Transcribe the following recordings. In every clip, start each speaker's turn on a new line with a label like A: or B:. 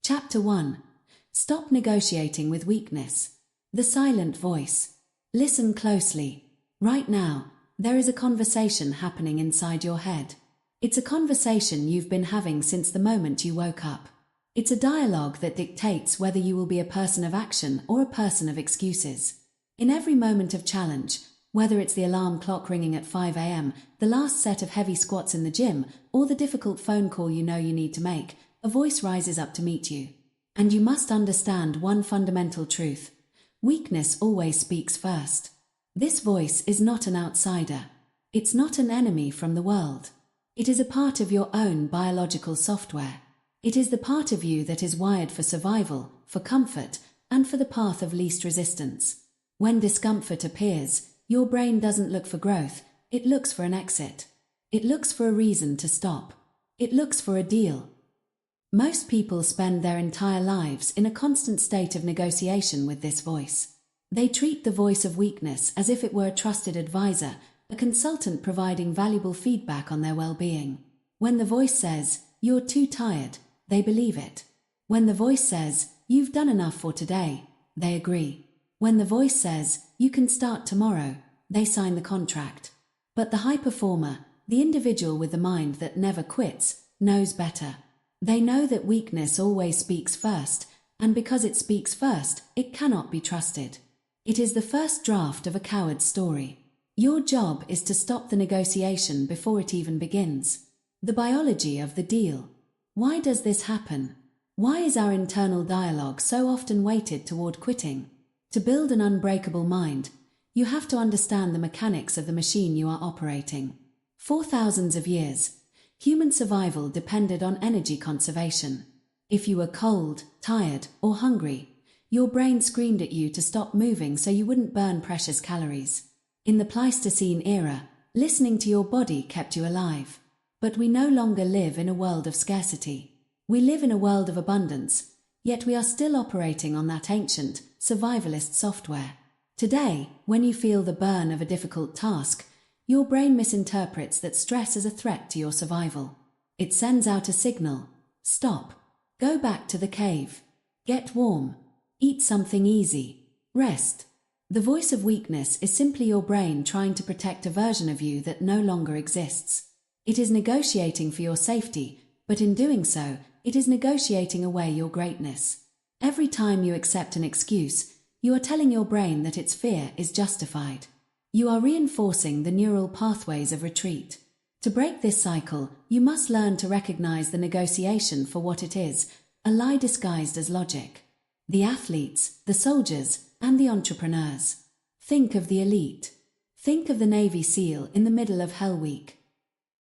A: Chapter 1. Stop negotiating with weakness. The silent voice. Listen closely. Right now, there is a conversation happening inside your head. It's a conversation you've been having since the moment you woke up. It's a dialogue that dictates whether you will be a person of action or a person of excuses. In every moment of challenge, whether it's the alarm clock ringing at 5 a.m., the last set of heavy squats in the gym, or the difficult phone call you know you need to make, a voice rises up to meet you. And you must understand one fundamental truth. Weakness always speaks first. This voice is not an outsider. It's not an enemy from the world. It is a part of your own biological software. It is the part of you that is wired for survival, for comfort, and for the path of least resistance. When discomfort appears, your brain doesn't look for growth, it looks for an exit. It looks for a reason to stop. It looks for a deal. Most people spend their entire lives in a constant state of negotiation with this voice. They treat the voice of weakness as if it were a trusted advisor, a consultant providing valuable feedback on their well-being. When the voice says, "You're too tired," they believe it. When the voice says, "You've done enough for today," they agree. When the voice says, "You can start tomorrow," they sign the contract. But the high performer, the individual with the mind that never quits, knows better. They know that weakness always speaks first, and because it speaks first, it cannot be trusted. It is the first draft of a coward's story. Your job is to stop the negotiation before it even begins. The biology of the deal. Why does this happen? Why is our internal dialogue so often weighted toward quitting? To build an unbreakable mind, you have to understand the mechanics of the machine you are operating. For thousands of years, human survival depended on energy conservation. If you were cold, tired, or hungry, your brain screamed at you to stop moving so you wouldn't burn precious calories. In the Pleistocene era, listening to your body kept you alive. But we no longer live in a world of scarcity. We live in a world of abundance, yet we are still operating on that ancient, survivalist software. Today, when you feel the burn of a difficult task, your brain misinterprets that stress as a threat to your survival. It sends out a signal: stop, go back to the cave, get warm, eat something easy, rest. The voice of weakness is simply your brain trying to protect a version of you that no longer exists. It is negotiating for your safety, but in doing so, it is negotiating away your greatness. Every time you accept an excuse, you are telling your brain that its fear is justified. You are reinforcing the neural pathways of retreat. To break this cycle, you must learn to recognize the negotiation for what it is, a lie disguised as logic. The athletes, the soldiers, and the entrepreneurs. Think of the elite. Think of the Navy SEAL in the middle of Hell Week.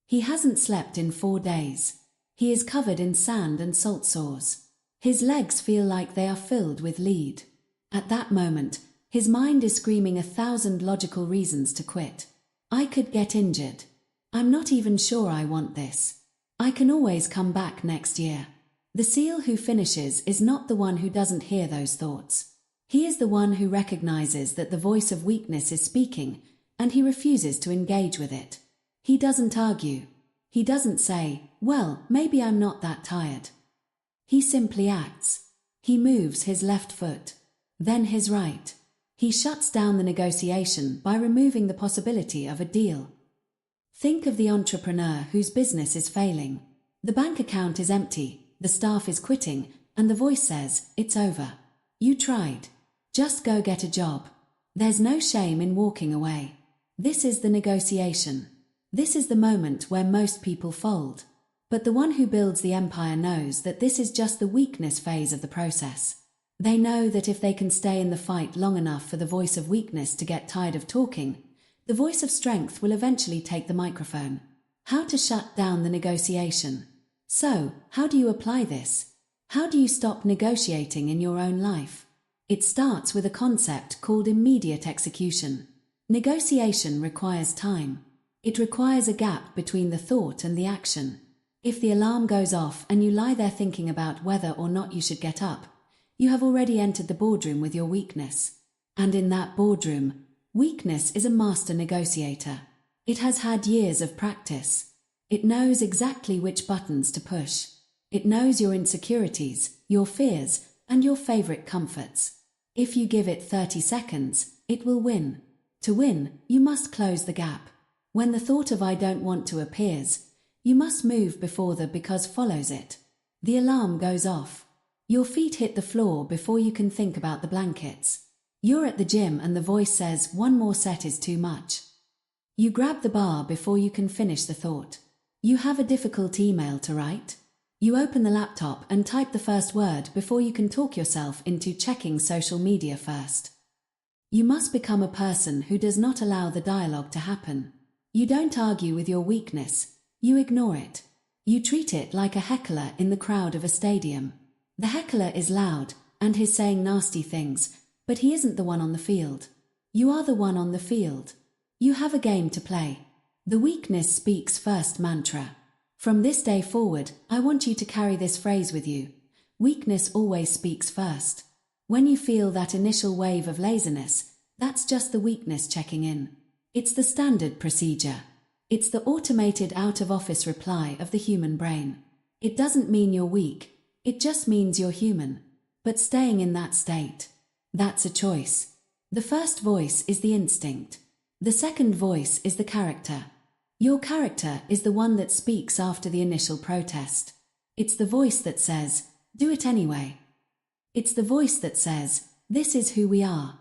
A: He hasn't slept in 4 days. He is covered in sand and salt sores. His legs feel like they are filled with lead. At that moment, his mind is screaming 1,000 logical reasons to quit. I could get injured. I'm not even sure I want this. I can always come back next year. The SEAL who finishes is not the one who doesn't hear those thoughts. He is the one who recognizes that the voice of weakness is speaking, and he refuses to engage with it. He doesn't argue. He doesn't say, "Well, maybe I'm not that tired." He simply acts. He moves his left foot, then his right. He shuts down the negotiation by removing the possibility of a deal. Think of the entrepreneur whose business is failing. The bank account is empty, the staff is quitting, and the voice says, "It's over. You tried. Just go get a job." There's no shame in walking away. This is the negotiation. This is the moment where most people fold. But the one who builds the empire knows that this is just the weakness phase of the process. They know that if they can stay in the fight long enough for the voice of weakness to get tired of talking, the voice of strength will eventually take the microphone. How to shut down the negotiation. So, how do you apply this? How do you stop negotiating in your own life? It starts with a concept called immediate execution. Negotiation requires time. It requires a gap between the thought and the action. If the alarm goes off and you lie there thinking about whether or not you should get up, you have already entered the boardroom with your weakness. And in that boardroom, weakness is a master negotiator. It has had years of practice. It knows exactly which buttons to push. It knows your insecurities, your fears, and your favorite comforts. If you give it 30 seconds, it will win. To win, you must close the gap. When the thought of "I don't want to" appears, you must move before the "because" follows it. The alarm goes off. Your feet hit the floor before you can think about the blankets. You're at the gym and the voice says one more set is too much. You grab the bar before you can finish the thought. You have a difficult email to write. You open the laptop and type the first word before you can talk yourself into checking social media first. You must become a person who does not allow the dialogue to happen. You don't argue with your weakness, you ignore it. You treat it like a heckler in the crowd of a stadium. The heckler is loud, and he's saying nasty things, but he isn't the one on the field. You are the one on the field. You have a game to play. The weakness speaks first mantra. From this day forward, I want you to carry this phrase with you. Weakness always speaks first. When you feel that initial wave of laziness, that's just the weakness checking in. It's the standard procedure. It's the automated out-of-office reply of the human brain. It doesn't mean you're weak, it just means you're human. But staying in that state, that's a choice. The first voice is the instinct. The second voice is the character. Your character is the one that speaks after the initial protest. It's the voice that says, "Do it anyway." It's the voice that says, "This is who we are."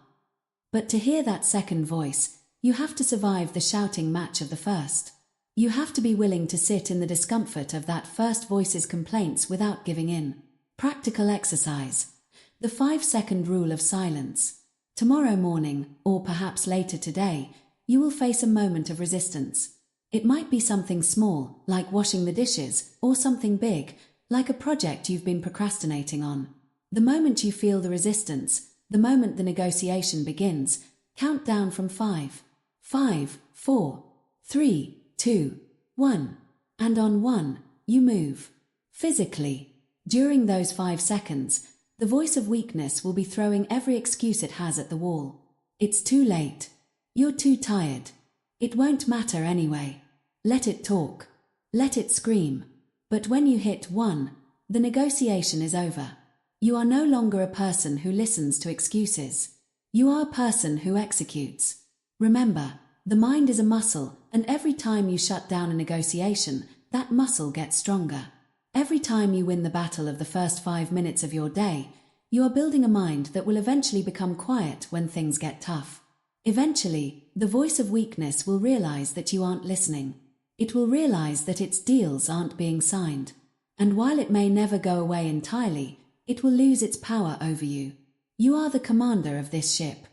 A: But to hear that second voice, you have to survive the shouting match of the first. You have to be willing to sit in the discomfort of that first voice's complaints without giving in. Practical exercise. The 5-second rule of silence. Tomorrow morning, or perhaps later today, you will face a moment of resistance. It might be something small, like washing the dishes, or something big, like a project you've been procrastinating on. The moment you feel the resistance, the moment the negotiation begins, count down from 5. 5, 4, 3, 2, 1. And on 1, you move. Physically. During those 5 seconds, the voice of weakness will be throwing every excuse it has at the wall. It's too late. You're too tired. It won't matter anyway. Let it talk. Let it scream. But when you hit 1, the negotiation is over. You are no longer a person who listens to excuses. You are a person who executes. Remember, the mind is a muscle, and every time you shut down a negotiation, that muscle gets stronger. Every time you win the battle of the first 5 minutes of your day, you are building a mind that will eventually become quiet when things get tough. Eventually, the voice of weakness will realize that you aren't listening. It will realize that its deals aren't being signed. And while it may never go away entirely, it will lose its power over you. You are the commander of this ship.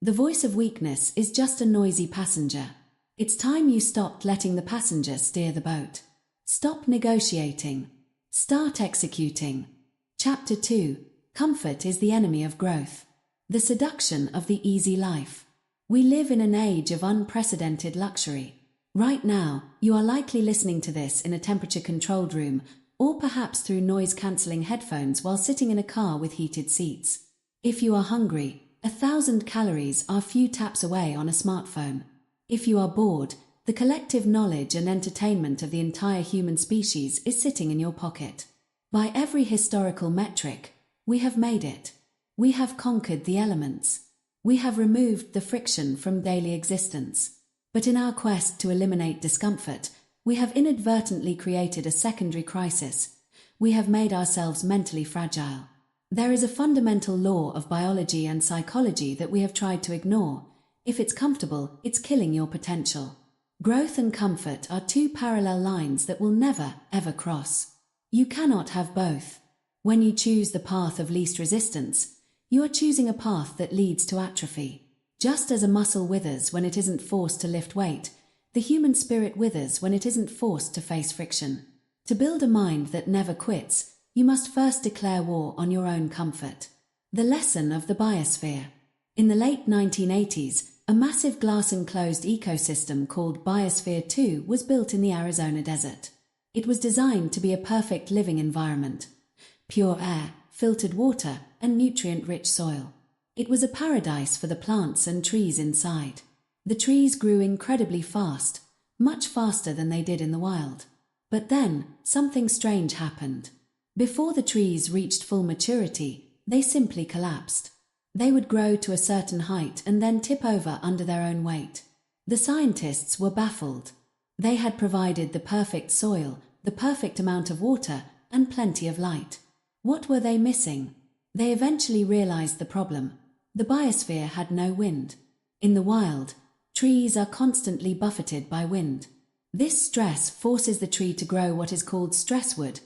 A: The voice of weakness is just a noisy passenger. It's time you stopped letting the passenger steer the boat. Stop negotiating. Start executing. Chapter 2. Comfort is the enemy of growth. The seduction of the easy life. We live in an age of unprecedented luxury. Right now, you are likely listening to this in a temperature-controlled room, or perhaps through noise-cancelling headphones while sitting in a car with heated seats. If you are hungry, 1,000 calories are few taps away on a smartphone. If you are bored, the collective knowledge and entertainment of the entire human species is sitting in your pocket. By every historical metric, we have made it. We have conquered the elements. We have removed the friction from daily existence. But in our quest to eliminate discomfort, we have inadvertently created a secondary crisis. We have made ourselves mentally fragile. There is a fundamental law of biology and psychology that we have tried to ignore. If it's comfortable, it's killing your potential. Growth and comfort are two parallel lines that will never, ever cross. You cannot have both. When you choose the path of least resistance, you are choosing a path that leads to atrophy. Just as a muscle withers when it isn't forced to lift weight, the human spirit withers when it isn't forced to face friction. To build a mind that never quits, you must first declare war on your own comfort. The lesson of the biosphere. In the late 1980s, a massive glass-enclosed ecosystem called Biosphere 2 was built in the Arizona desert. It was designed to be a perfect living environment. Pure air, filtered water, and nutrient-rich soil. It was a paradise for the plants and trees inside. The trees grew incredibly fast, much faster than they did in the wild. But then, something strange happened. Before the trees reached full maturity, they simply collapsed. They would grow to a certain height and then tip over under their own weight. The scientists were baffled. They had provided the perfect soil, the perfect amount of water, and plenty of light. What were they missing? They eventually realized the problem. The biosphere had no wind. In the wild, trees are constantly buffeted by wind. This stress forces the tree to grow what is called stress wood,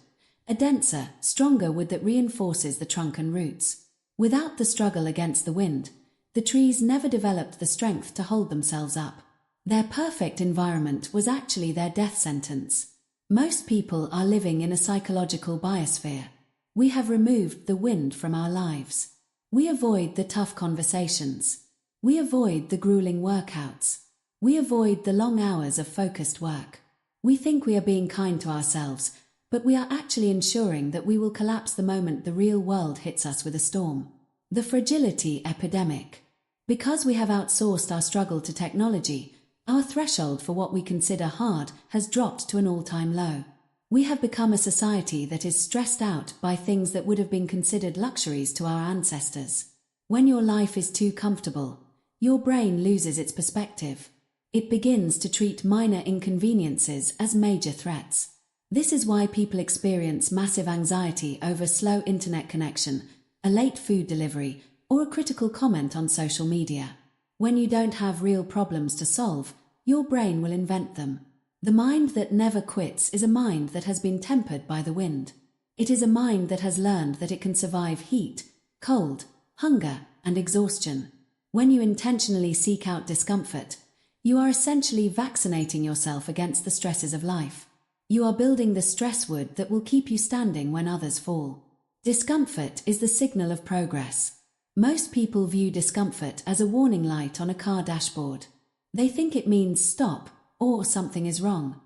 A: a denser, stronger wood that reinforces the trunk and roots. Without the struggle against the wind, the trees never developed the strength to hold themselves up. Their perfect environment was actually their death sentence. Most people are living in a psychological biosphere. We have removed the wind from our lives. We avoid the tough conversations. We avoid the grueling workouts. We avoid the long hours of focused work. We think we are being kind to ourselves, but we are actually ensuring that we will collapse the moment the real world hits us with a storm. The fragility epidemic. Because we have outsourced our struggle to technology, our threshold for what we consider hard has dropped to an all-time low. We have become a society that is stressed out by things that would have been considered luxuries to our ancestors. When your life is too comfortable, your brain loses its perspective. It begins to treat minor inconveniences as major threats. This is why people experience massive anxiety over slow internet connection, a late food delivery, or a critical comment on social media. When you don't have real problems to solve, your brain will invent them. The mind that never quits is a mind that has been tempered by the wind. It is a mind that has learned that it can survive heat, cold, hunger, and exhaustion. When you intentionally seek out discomfort, you are essentially vaccinating yourself against the stresses of life. You are building the stress wood that will keep you standing when others fall. Discomfort is the signal of progress. Most people view discomfort as a warning light on a car dashboard. They think it means stop, or something is wrong.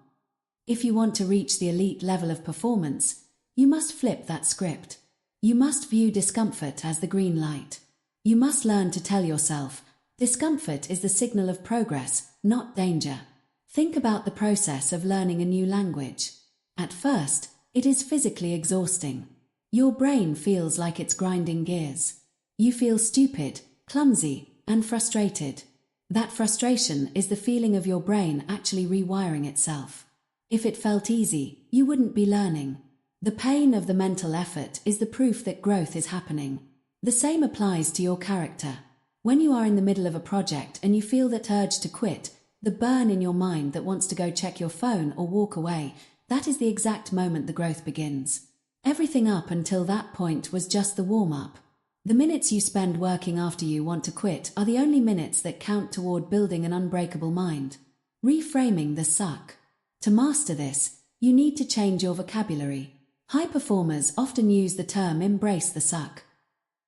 A: If you want to reach the elite level of performance, you must flip that script. You must view discomfort as the green light. You must learn to tell yourself, discomfort is the signal of progress, not danger. Think about the process of learning a new language. At first, it is physically exhausting. Your brain feels like it's grinding gears. You feel stupid, clumsy, and frustrated. That frustration is the feeling of your brain actually rewiring itself. If it felt easy, you wouldn't be learning. The pain of the mental effort is the proof that growth is happening. The same applies to your character. When you are in the middle of a project and you feel that urge to quit, the burn in your mind that wants to go check your phone or walk away, that is the exact moment the growth begins. Everything up until that point was just the warm-up. The minutes you spend working after you want to quit are the only minutes that count toward building an unbreakable mind. Reframing the suck. To master this, you need to change your vocabulary. High performers often use the term embrace the suck.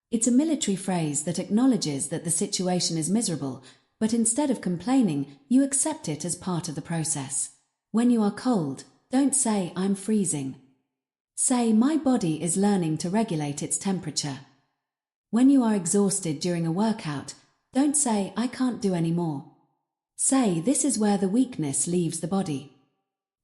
A: It's a military phrase that acknowledges that the situation is miserable, but instead of complaining, you accept it as part of the process. When you are cold, don't say I'm freezing. Say my body is learning to regulate its temperature. When you are exhausted during a workout, don't say, I can't do any more. Say, this is where the weakness leaves the body.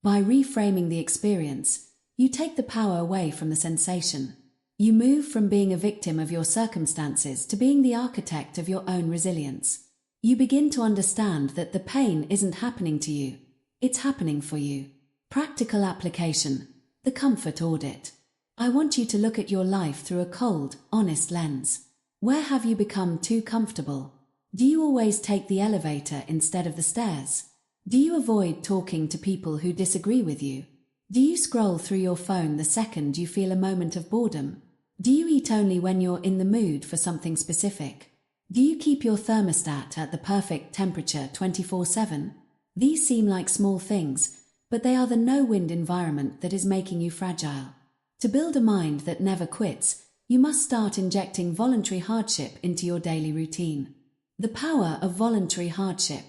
A: By reframing the experience, you take the power away from the sensation. You move from being a victim of your circumstances to being the architect of your own resilience. You begin to understand that the pain isn't happening to you, it's happening for you. Practical application, the comfort audit. I want you to look at your life through a cold, honest lens. Where have you become too comfortable? Do you always take the elevator instead of the stairs? Do you avoid talking to people who disagree with you? Do you scroll through your phone the second you feel a moment of boredom? Do you eat only when you're in the mood for something specific? Do you keep your thermostat at the perfect temperature 24/7? These seem like small things, but they are the no-wind environment that is making you fragile. To build a mind that never quits, you must start injecting voluntary hardship into your daily routine. The power of voluntary hardship.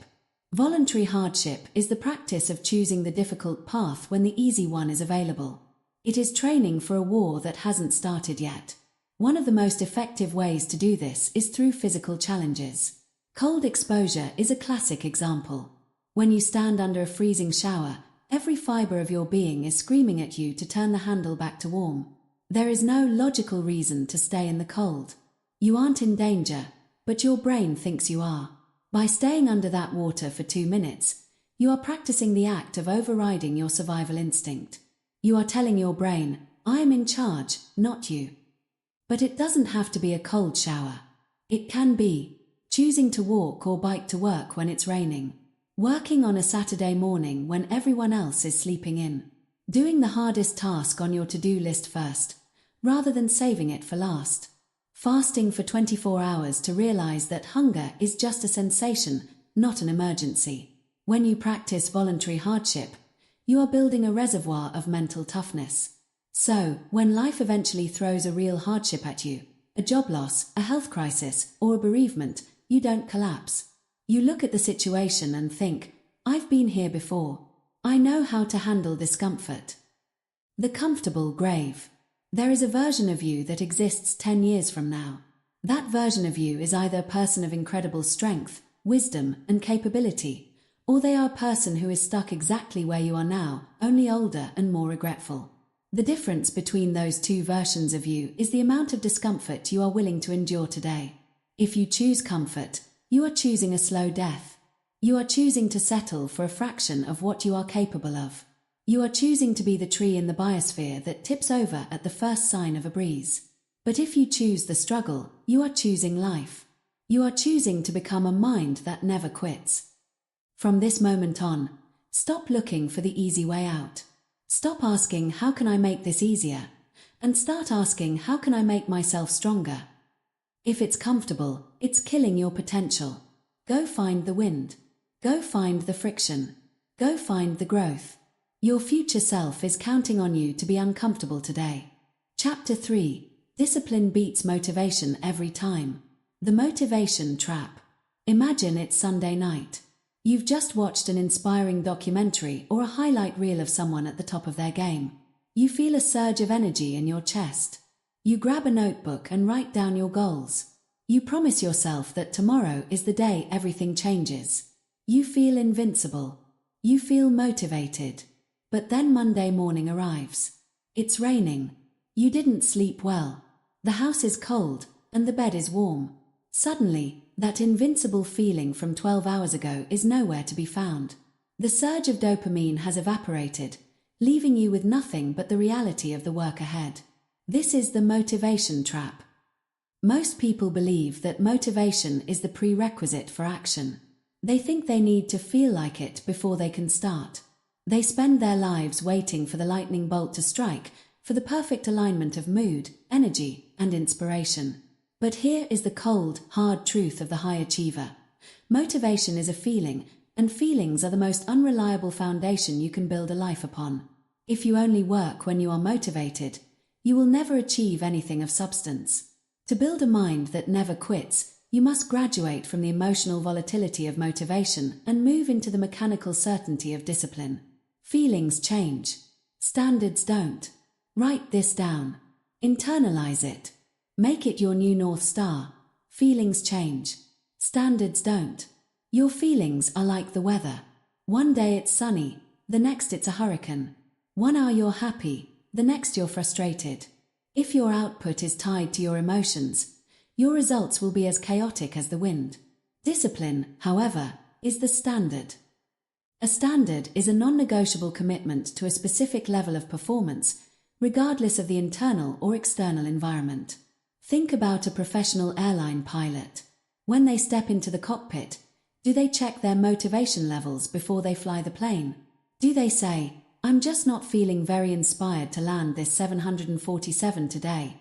A: Voluntary hardship is the practice of choosing the difficult path when the easy one is available. It is training for a war that hasn't started yet. One of the most effective ways to do this is through physical challenges. Cold exposure is a classic example. When you stand under a freezing shower, every fiber of your being is screaming at you to turn the handle back to warm. There is no logical reason to stay in the cold. You aren't in danger, but your brain thinks you are. By staying under that water for 2 minutes, you are practicing the act of overriding your survival instinct. You are telling your brain, I am in charge, not you. But it doesn't have to be a cold shower. It can be choosing to walk or bike to work when it's raining, working on a Saturday morning when everyone else is sleeping in, doing the hardest task on your to-do list first, rather than saving it for last, fasting for 24 hours to realize that hunger is just a sensation, not an emergency. When you practice voluntary hardship, you are building a reservoir of mental toughness. So, when life eventually throws a real hardship at you, a job loss, a health crisis, or a bereavement, you don't collapse. You look at the situation and think, I've been here before. I know how to handle discomfort. The comfortable grave. There is a version of you that exists 10 years from now. That version of you is either a person of incredible strength, wisdom, and capability, or they are a person who is stuck exactly where you are now, only older and more regretful. The difference between those two versions of you is the amount of discomfort you are willing to endure today. If you choose comfort, you are choosing a slow death. You are choosing to settle for a fraction of what you are capable of. You are choosing to be the tree in the biosphere that tips over at the first sign of a breeze. But if you choose the struggle, you are choosing life. You are choosing to become a mind that never quits. From this moment on, stop looking for the easy way out. Stop asking, how can I make this easier? And start asking, how can I make myself stronger? If it's comfortable, it's killing your potential. Go find the wind. Go find the friction. Go find the growth. Your future self is counting on you to be uncomfortable today. Chapter 3. Discipline beats motivation every time. The motivation trap. Imagine it's Sunday night. You've just watched an inspiring documentary or a highlight reel of someone at the top of their game. You feel a surge of energy in your chest. You grab a notebook and write down your goals. You promise yourself that tomorrow is the day everything changes. You feel invincible. You feel motivated. But then Monday morning arrives. It's raining. You didn't sleep well. The house is cold and the bed is warm. Suddenly, that invincible feeling from 12 hours ago is nowhere to be found. The surge of dopamine has evaporated, leaving you with nothing but the reality of the work ahead. This is the motivation trap. Most people believe that motivation is the prerequisite for action. They think they need to feel like it before they can start. They spend their lives waiting for the lightning bolt to strike, for the perfect alignment of mood, energy, and inspiration. But here is the cold, hard truth of the high achiever. Motivation is a feeling, and feelings are the most unreliable foundation you can build a life upon. If you only work when you are motivated, you will never achieve anything of substance. To build a mind that never quits, you must graduate from the emotional volatility of motivation and move into the mechanical certainty of discipline. Feelings change. Standards don't. Write this down. Internalize it. Make it your new North Star. Feelings change. Standards don't. Your feelings are like the weather. One day it's sunny, the next it's a hurricane. 1 hour you're happy, the next you're frustrated. If your output is tied to your emotions, your results will be as chaotic as the wind. Discipline, however, is the standard. A standard is a non-negotiable commitment to a specific level of performance, regardless of the internal or external environment. Think about a professional airline pilot. When they step into the cockpit, do they check their motivation levels before they fly the plane? Do they say, I'm just not feeling very inspired to land this 747 today.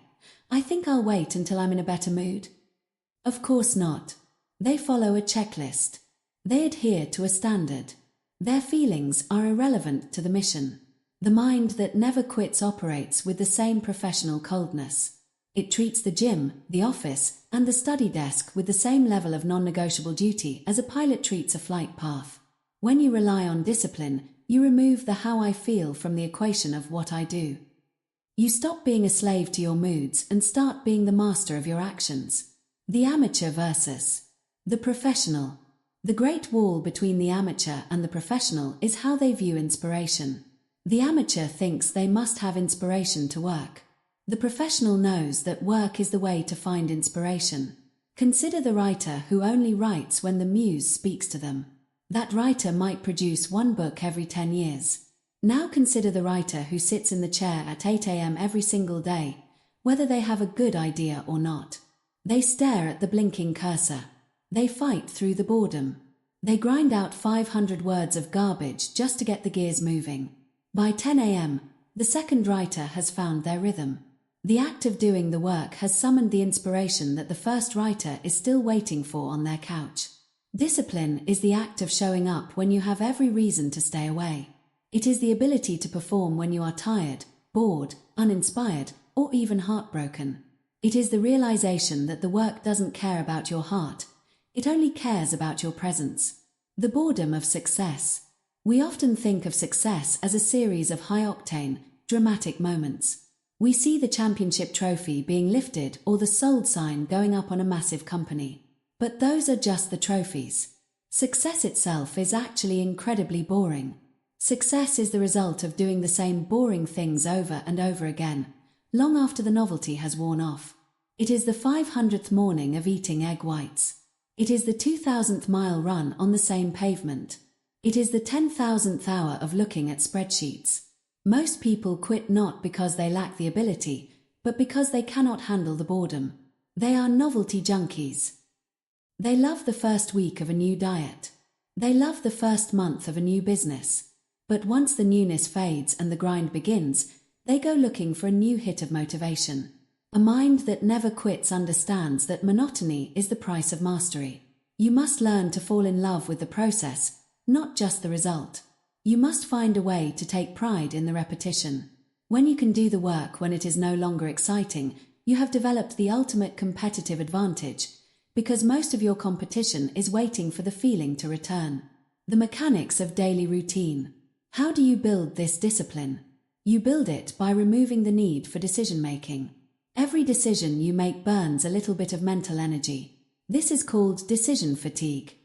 A: I think I'll wait until I'm in a better mood? Of course not. They follow a checklist. They adhere to a standard. Their feelings are irrelevant to the mission. The mind that never quits operates with the same professional coldness. It treats the gym, the office, and the study desk with the same level of non-negotiable duty as a pilot treats a flight path. When you rely on discipline, you remove the how I feel from the equation of what I do. You stop being a slave to your moods and start being the master of your actions. The amateur versus the professional. The great wall between the amateur and the professional is how they view inspiration. The amateur thinks they must have inspiration to work. The professional knows that work is the way to find inspiration. Consider the writer who only writes when the muse speaks to them. That writer might produce one book every 10 years. Now consider the writer who sits in the chair at 8 a.m. every single day, whether they have a good idea or not. They stare at the blinking cursor. They fight through the boredom. They grind out 500 words of garbage just to get the gears moving. By 10 a.m., the second writer has found their rhythm. The act of doing the work has summoned the inspiration that the first writer is still waiting for on their couch. Discipline is the act of showing up when you have every reason to stay away. It is the ability to perform when you are tired, bored, uninspired, or even heartbroken. It is the realization that the work doesn't care about your heart. It only cares about your presence. The boredom of success. We often think of success as a series of high-octane, dramatic moments. We see the championship trophy being lifted or the sold sign going up on a massive company. But those are just the trophies. Success itself is actually incredibly boring. Success is the result of doing the same boring things over and over again, long after the novelty has worn off. It is the 500th morning of eating egg whites. It is the 2,000th mile run on the same pavement. It is the 10,000th hour of looking at spreadsheets. Most people quit not because they lack the ability, but because they cannot handle the boredom. They are novelty junkies. They love the first week of a new diet. They love the first month of a new business. But once the newness fades and the grind begins, they go looking for a new hit of motivation. A mind that never quits understands that monotony is the price of mastery. You must learn to fall in love with the process, not just the result. You must find a way to take pride in the repetition. When you can do the work when it is no longer exciting, you have developed the ultimate competitive advantage, because most of your competition is waiting for the feeling to return. The mechanics of daily routine. How do you build this discipline? You build it by removing the need for decision-making. Every decision you make burns a little bit of mental energy. This is called decision fatigue.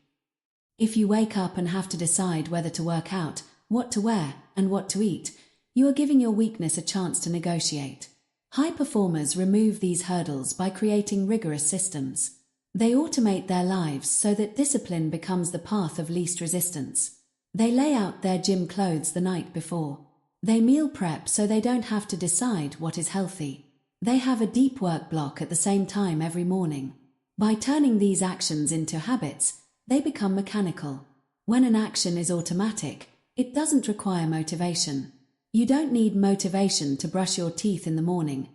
A: If you wake up and have to decide whether to work out, what to wear, and what to eat, you are giving your weakness a chance to negotiate. High performers remove these hurdles by creating rigorous systems. They automate their lives so that discipline becomes the path of least resistance. They lay out their gym clothes the night before. They meal prep so they don't have to decide what is healthy. They have a deep work block at the same time every morning. By turning these actions into habits, they become mechanical. When an action is automatic, it doesn't require motivation. You don't need motivation to brush your teeth in the morning.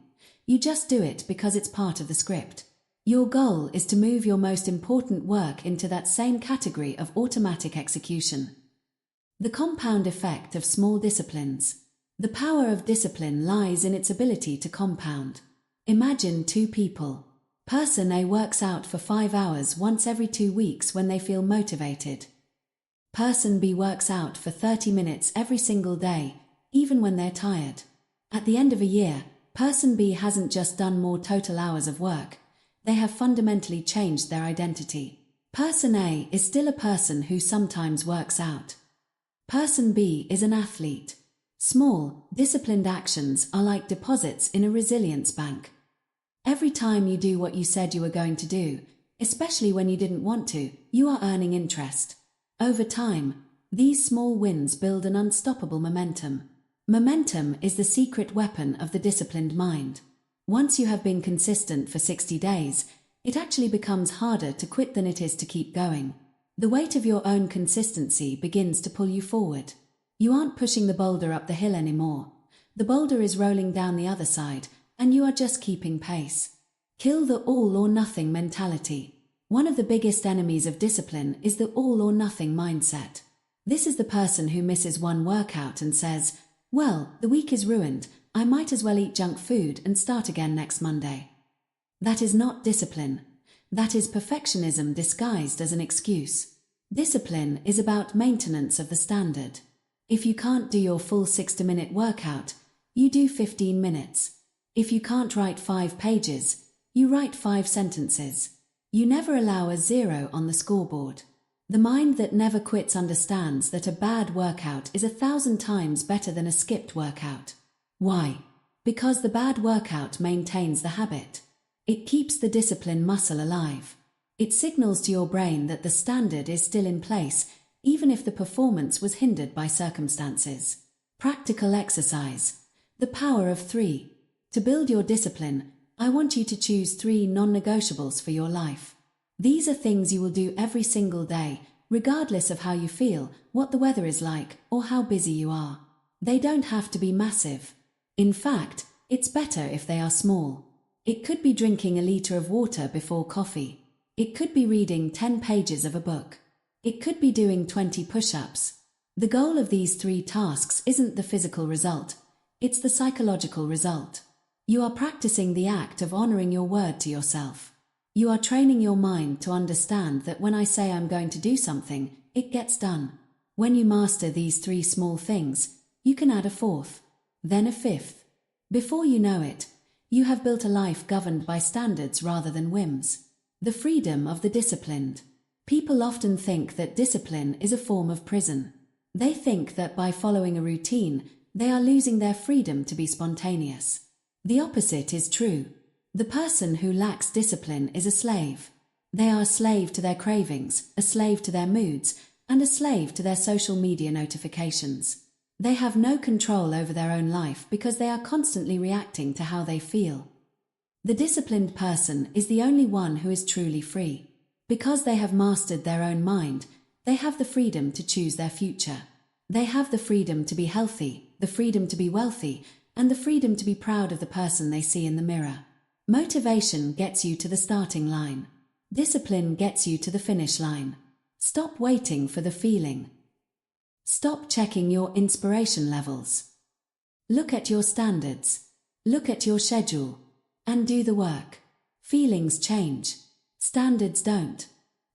A: You just do it because it's part of the script. Your goal is to move your most important work into that same category of automatic execution. The compound effect of small disciplines. The power of discipline lies in its ability to compound. Imagine two people. Person A works out for 5 hours once every 2 weeks when they feel motivated. Person B works out for 30 minutes every single day, even when they're tired. At the end of a year, Person B hasn't just done more total hours of work, they have fundamentally changed their identity. Person A is still a person who sometimes works out. Person B is an athlete. Small, disciplined actions are like deposits in a resilience bank. Every time you do what you said you were going to do, especially when you didn't want to, you are earning interest. Over time, these small wins build an unstoppable momentum. Momentum is the secret weapon of the disciplined mind. Once you have been consistent for 60 days, it actually becomes harder to quit than it is to keep going. The weight of your own consistency begins to pull you forward. You aren't pushing the boulder up the hill anymore. The boulder is rolling down the other side, and you are just keeping pace. Kill the all or nothing mentality. One of the biggest enemies of discipline is the all or nothing mindset. This is the person who misses one workout and says, "Well, the week is ruined, I might as well eat junk food and start again next Monday." That is not discipline. That is perfectionism disguised as an excuse. Discipline is about maintenance of the standard. If you can't do your full 60-minute workout, you do 15 minutes. If you can't write 5 pages, you write 5 sentences. You never allow a 0 on the scoreboard. The mind that never quits understands that a bad workout is 1,000 times better than a skipped workout. Why? Because the bad workout maintains the habit. It keeps the discipline muscle alive. It signals to your brain that the standard is still in place, even if the performance was hindered by circumstances. Practical exercise. The power of 3. To build your discipline, I want you to choose 3 non-negotiables for your life. These are things you will do every single day, regardless of how you feel, what the weather is like, or how busy you are. They don't have to be massive. In fact, it's better if they are small. It could be drinking a liter of water before coffee. It could be reading 10 pages of a book. It could be doing 20 push-ups. The goal of these 3 tasks isn't the physical result, it's the psychological result. You are practicing the act of honoring your word to yourself. You are training your mind to understand that when I say I'm going to do something, it gets done. When you master these 3 small things, you can add a 4th, then a 5th. Before you know it, you have built a life governed by standards rather than whims. The freedom of the disciplined. People often think that discipline is a form of prison. They think that by following a routine, they are losing their freedom to be spontaneous. The opposite is true. The person who lacks discipline is a slave. They are a slave to their cravings, a slave to their moods, and a slave to their social media notifications. They have no control over their own life because they are constantly reacting to how they feel. The disciplined person is the only one who is truly free. Because they have mastered their own mind, they have the freedom to choose their future. They have the freedom to be healthy, the freedom to be wealthy, and the freedom to be proud of the person they see in the mirror. Motivation gets you to the starting line. Discipline gets you to the finish line. Stop waiting for the feeling. Stop checking your inspiration levels. Look at your standards. Look at your schedule. And do the work. Feelings change. Standards don't.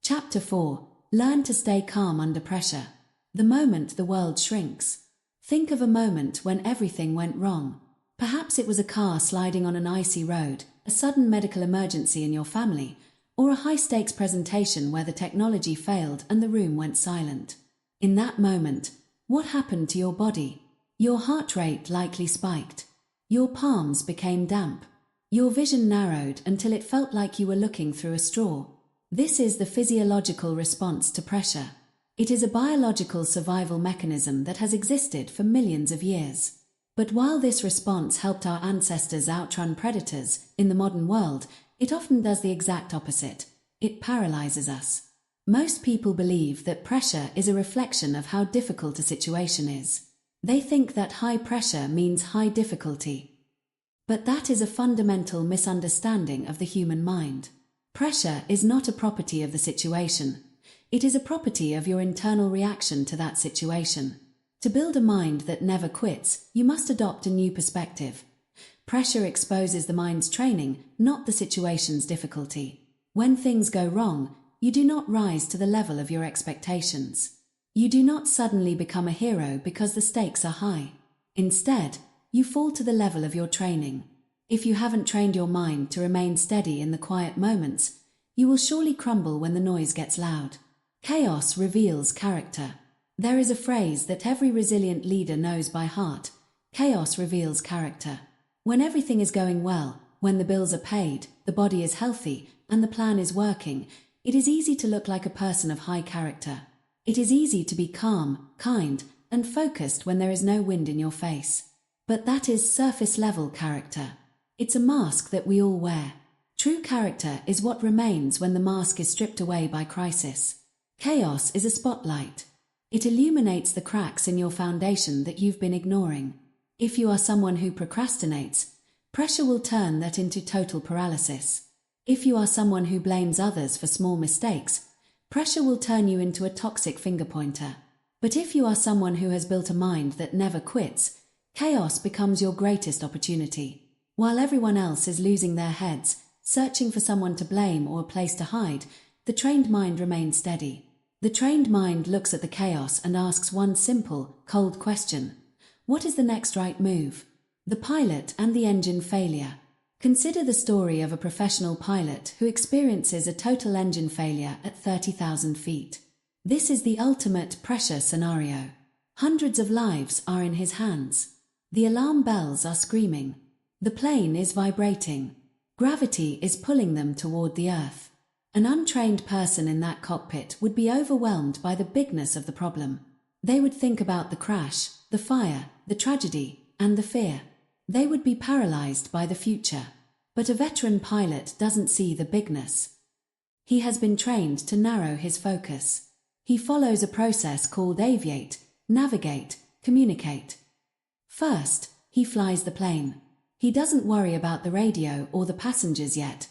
A: Chapter 4. Learn to stay calm under pressure. The moment the world shrinks. Think of a moment when everything went wrong. Perhaps it was a car sliding on an icy road, a sudden medical emergency in your family, or a high-stakes presentation where the technology failed and the room went silent. In that moment, what happened to your body? Your heart rate likely spiked. Your palms became damp. Your vision narrowed until it felt like you were looking through a straw. This is the physiological response to pressure. It is a biological survival mechanism that has existed for millions of years. But while this response helped our ancestors outrun predators, in the modern world, it often does the exact opposite. It paralyzes us. Most people believe that pressure is a reflection of how difficult a situation is. They think that high pressure means high difficulty. But that is a fundamental misunderstanding of the human mind. Pressure is not a property of the situation. It is a property of your internal reaction to that situation. To build a mind that never quits, you must adopt a new perspective. Pressure exposes the mind's training, not the situation's difficulty. When things go wrong, you do not rise to the level of your expectations. You do not suddenly become a hero because the stakes are high. Instead, you fall to the level of your training. If you haven't trained your mind to remain steady in the quiet moments, you will surely crumble when the noise gets loud. Chaos reveals character. There is a phrase that every resilient leader knows by heart. Chaos reveals character. When everything is going well, when the bills are paid, the body is healthy, and the plan is working, it is easy to look like a person of high character. It is easy to be calm, kind, and focused when there is no wind in your face. But that is surface-level character. It's a mask that we all wear. True character is what remains when the mask is stripped away by crisis. Chaos is a spotlight. It illuminates the cracks in your foundation that you've been ignoring. If you are someone who procrastinates, pressure will turn that into total paralysis. If you are someone who blames others for small mistakes, pressure will turn you into a toxic finger-pointer. But if you are someone who has built a mind that never quits, chaos becomes your greatest opportunity. While everyone else is losing their heads, searching for someone to blame or a place to hide, the trained mind remains steady. The trained mind looks at the chaos and asks one simple, cold question. What is the next right move? The pilot and the engine failure. Consider the story of a professional pilot who experiences a total engine failure at 30,000 feet. This is the ultimate pressure scenario. Hundreds of lives are in his hands. The alarm bells are screaming. The plane is vibrating. Gravity is pulling them toward the earth. An untrained person in that cockpit would be overwhelmed by the bigness of the problem. They would think about the crash, the fire, the tragedy, and the fear. They would be paralyzed by the future. But a veteran pilot doesn't see the bigness. He has been trained to narrow his focus. He follows a process called aviate, navigate, communicate. First, he flies the plane. He doesn't worry about the radio or the passengers yet.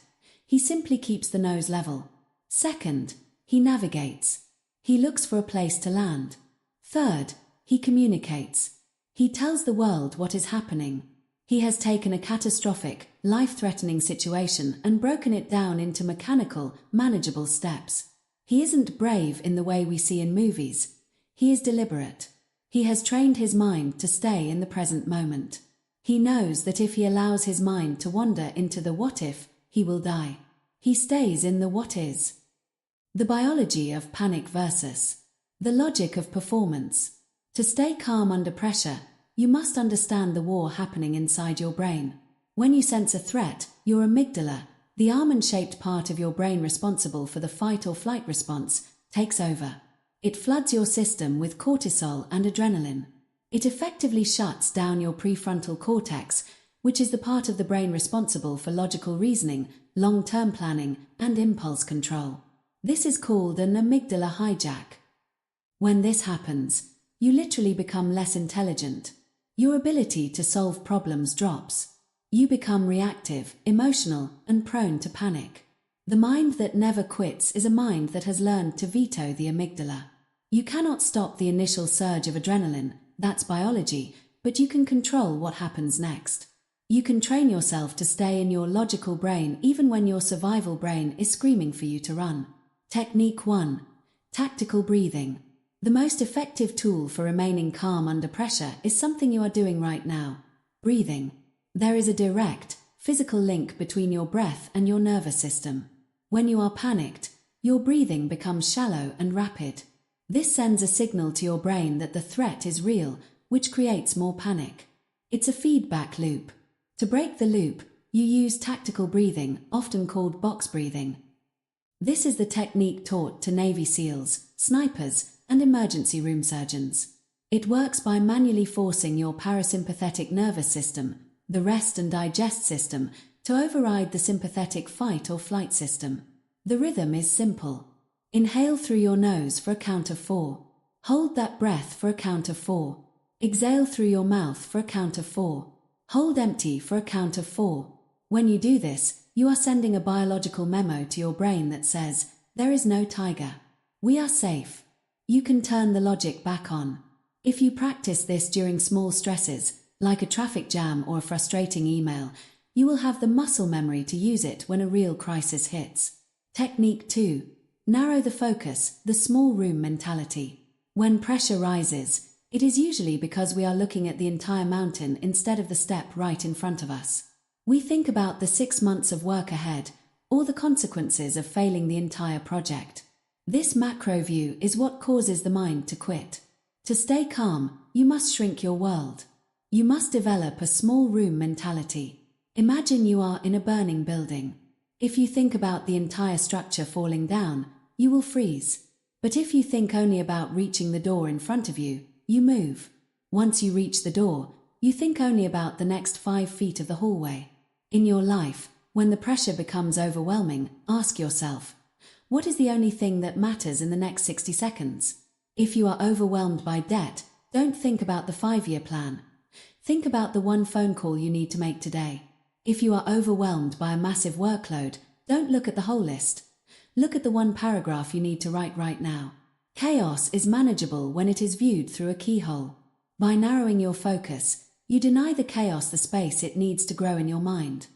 A: He simply keeps the nose level. Second, he navigates. He looks for a place to land. Third, he communicates. He tells the world what is happening. He has taken a catastrophic, life-threatening situation and broken it down into mechanical, manageable steps. He isn't brave in the way we see in movies. He is deliberate. He has trained his mind to stay in the present moment. He knows that if he allows his mind to wander into the what if, he will die. He stays in the what is. The biology of panic versus the logic of performance. To stay calm under pressure, you must understand the war happening inside your brain. When you sense a threat, your amygdala, the almond-shaped part of your brain responsible for the fight or flight response, takes over. It floods your system with cortisol and adrenaline. It effectively shuts down your prefrontal cortex, which is the part of the brain responsible for logical reasoning, long-term planning, and impulse control. This is called an amygdala hijack. When this happens, you literally become less intelligent. Your ability to solve problems drops. You become reactive, emotional, and prone to panic. The mind that never quits is a mind that has learned to veto the amygdala. You cannot stop the initial surge of adrenaline, that's biology, but you can control what happens next. You can train yourself to stay in your logical brain even when your survival brain is screaming for you to run. Technique 1. Tactical breathing. The most effective tool for remaining calm under pressure is something you are doing right now. Breathing. There is a direct, physical link between your breath and your nervous system. When you are panicked, your breathing becomes shallow and rapid. This sends a signal to your brain that the threat is real, which creates more panic. It's a feedback loop. To break the loop, you use tactical breathing, often called box breathing. This is the technique taught to Navy SEALs, snipers, and emergency room surgeons. It works by manually forcing your parasympathetic nervous system, the rest and digest system, to override the sympathetic fight or flight system. The rhythm is simple. Inhale through your nose for a count of 4. Hold that breath for a count of 4. Exhale through your mouth for a count of 4. Hold empty for a count of 4. When you do this, you are sending a biological memo to your brain that says, there is no tiger. We are safe. You can turn the logic back on. If you practice this during small stresses, like a traffic jam or a frustrating email, you will have the muscle memory to use it when a real crisis hits. Technique 2. Narrow the focus, the small room mentality. When pressure rises, it is usually because we are looking at the entire mountain instead of the step right in front of us. We think about the 6 months of work ahead, or the consequences of failing the entire project. This macro view is what causes the mind to quit. To stay calm, you must shrink your world. You must develop a small room mentality. Imagine you are in a burning building. If you think about the entire structure falling down, you will freeze. But if you think only about reaching the door in front of you, you move. Once you reach the door, you think only about the next 5 feet of the hallway. In your life, when the pressure becomes overwhelming, ask yourself, what is the only thing that matters in the next 60 seconds? If you are overwhelmed by debt, don't think about the 5-year plan. Think about the one phone call you need to make today. If you are overwhelmed by a massive workload, don't look at the whole list. Look at the one paragraph you need to write right now. Chaos is manageable when it is viewed through a keyhole. By narrowing your focus, you deny the chaos the space it needs to grow in your mind.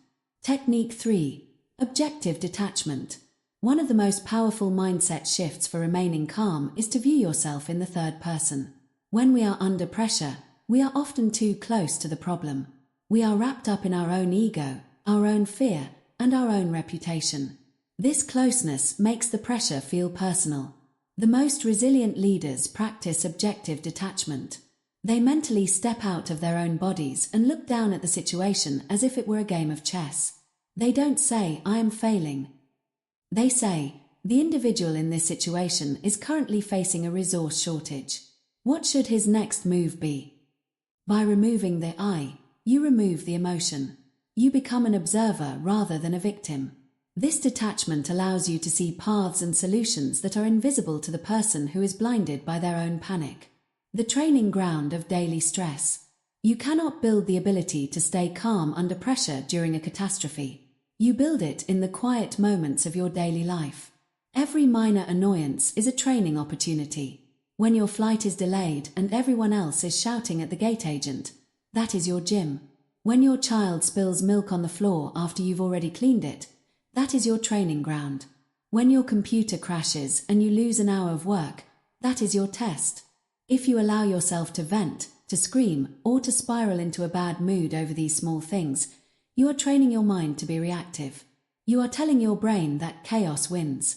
A: Technique 3. Objective detachment. One of the most powerful mindset shifts for remaining calm is to view yourself in the third person. When we are under pressure, we are often too close to the problem. We are wrapped up in our own ego, our own fear, and our own reputation. This closeness makes the pressure feel personal. The most resilient leaders practice objective detachment. They mentally step out of their own bodies and look down at the situation as if it were a game of chess. They don't say, "I am failing." They say, "The individual in this situation is currently facing a resource shortage. What should his next move be?" By removing the "I," you remove the emotion. You become an observer rather than a victim. This detachment allows you to see paths and solutions that are invisible to the person who is blinded by their own panic. The training ground of daily stress. You cannot build the ability to stay calm under pressure during a catastrophe. You build it in the quiet moments of your daily life. Every minor annoyance is a training opportunity. When your flight is delayed and everyone else is shouting at the gate agent, that is your gym. When your child spills milk on the floor after you've already cleaned it, that is your training ground. When your computer crashes and you lose an hour of work, that is your test. If you allow yourself to vent, to scream, or to spiral into a bad mood over these small things, you are training your mind to be reactive. You are telling your brain that chaos wins.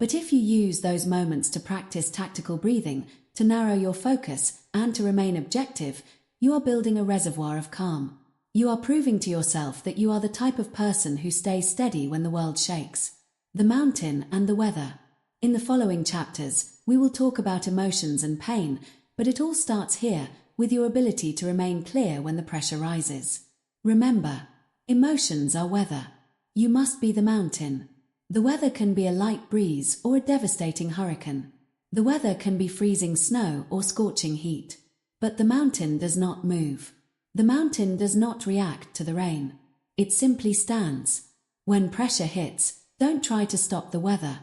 A: But if you use those moments to practice tactical breathing, to narrow your focus, and to remain objective, you are building a reservoir of calm. You are proving to yourself that you are the type of person who stays steady when the world shakes. The mountain and the weather. In the following chapters, we will talk about emotions and pain, but it all starts here, with your ability to remain clear when the pressure rises. Remember, emotions are weather. You must be the mountain. The weather can be a light breeze or a devastating hurricane. The weather can be freezing snow or scorching heat. But the mountain does not move. The mountain does not react to the rain. It simply stands. When pressure hits, don't try to stop the weather.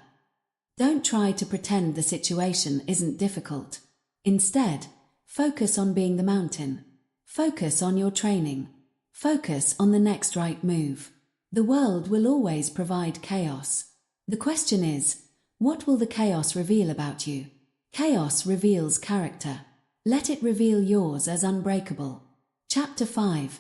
A: Don't try to pretend the situation isn't difficult. Instead, focus on being the mountain. Focus on your training. Focus on the next right move. The world will always provide chaos. The question is, what will the chaos reveal about you? Chaos reveals character. Let it reveal yours as unbreakable. Chapter 5.